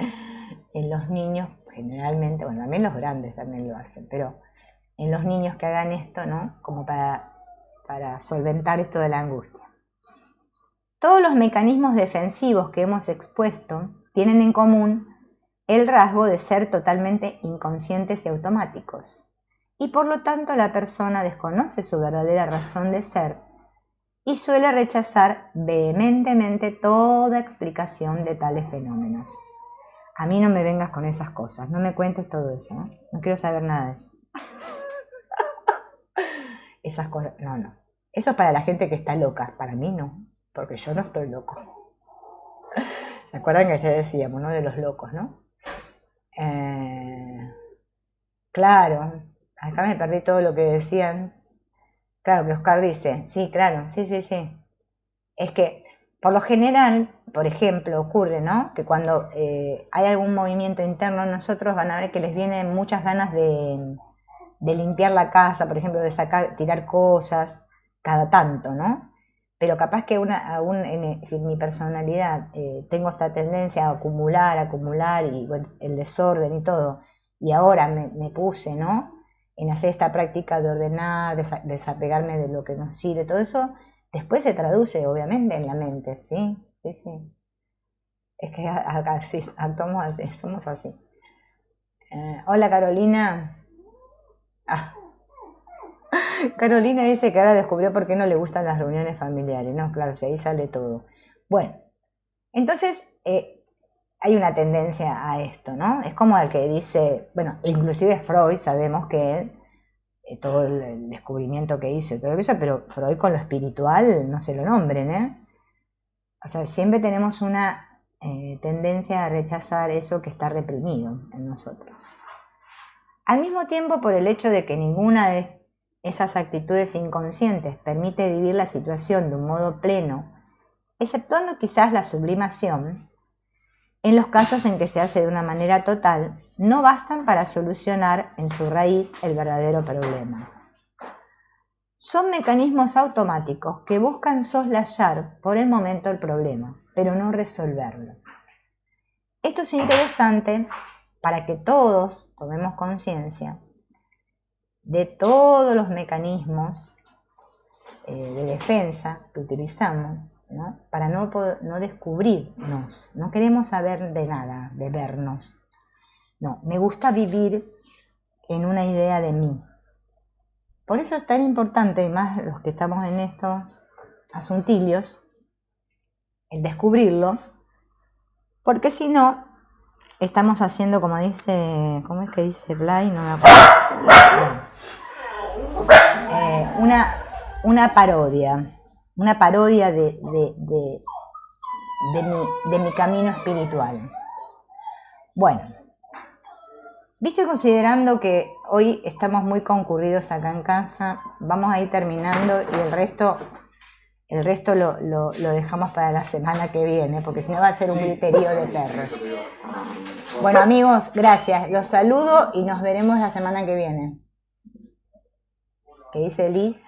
en los niños, generalmente, bueno, también los grandes también lo hacen, pero en los niños que hagan esto, ¿no? Como para solventar esto de la angustia. Todos los mecanismos defensivos que hemos expuesto tienen en común el rasgo de ser totalmente inconscientes y automáticos, y por lo tanto la persona desconoce su verdadera razón de ser y suele rechazar vehementemente toda explicación de tales fenómenos. A mí no me vengas con esas cosas, no me cuentes todo eso, ¿no? No quiero saber nada de eso. Esas cosas, no. Eso es para la gente que está loca, para mí no, porque yo no estoy loco. ¿Se acuerdan que ya decíamos, ¿no? De los locos, ¿no? Claro, acá me perdí todo lo que decían. Claro, que Oscar dice, sí, claro, sí. Es que, por lo general, por ejemplo, ocurre, ¿no? Que cuando hay algún movimiento interno en nosotros van a ver que les vienen muchas ganas de limpiar la casa, por ejemplo, de tirar cosas, cada tanto, ¿no? Pero capaz que aún en mi personalidad tengo esta tendencia a acumular y bueno, el desorden y todo, y ahora me puse, ¿no? En hacer esta práctica de ordenar, desapegarme de lo que nos sirve, todo eso, después se traduce obviamente en la mente, ¿sí? Sí. Es que así, actuamos así, somos así. Hola Carolina. Carolina dice que ahora descubrió por qué no le gustan las reuniones familiares. No, claro, si ahí sale todo. Bueno, entonces hay una tendencia a esto, ¿no? Es como el que dice, bueno, inclusive Freud, sabemos que todo el descubrimiento que hizo, todo eso, pero Freud con lo espiritual no se lo nombren, ¿eh? O sea, siempre tenemos una tendencia a rechazar eso que está reprimido en nosotros. Al mismo tiempo, por el hecho de que ninguna de esas actitudes inconscientes permite vivir la situación de un modo pleno, exceptuando quizás la sublimación, en los casos en que se hace de una manera total, no bastan para solucionar en su raíz el verdadero problema. Son mecanismos automáticos que buscan soslayar por el momento el problema, pero no resolverlo. Esto es interesante para que todos tomemos conciencia de todos los mecanismos de defensa que utilizamos, ¿no? Para no descubrirnos. No queremos saber de nada, de vernos. No, me gusta vivir en una idea de mí. Por eso es tan importante, y más los que estamos en estos asuntilios, el descubrirlo, porque si no, estamos haciendo, como dice, ¿cómo es que dice Blay? No me acuerdo. Una parodia de mi camino espiritual. Bueno, visto considerando que hoy estamos muy concurridos acá en casa, vamos a ir terminando y el resto lo dejamos para la semana que viene, porque si no va a ser un griterío de perros. Bueno amigos, gracias, los saludo y nos veremos la semana que viene. ¿Qué dice Liz?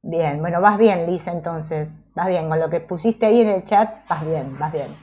Bien, bueno, vas bien Liz entonces, vas bien, con lo que pusiste ahí en el chat, vas bien. Nos vemos.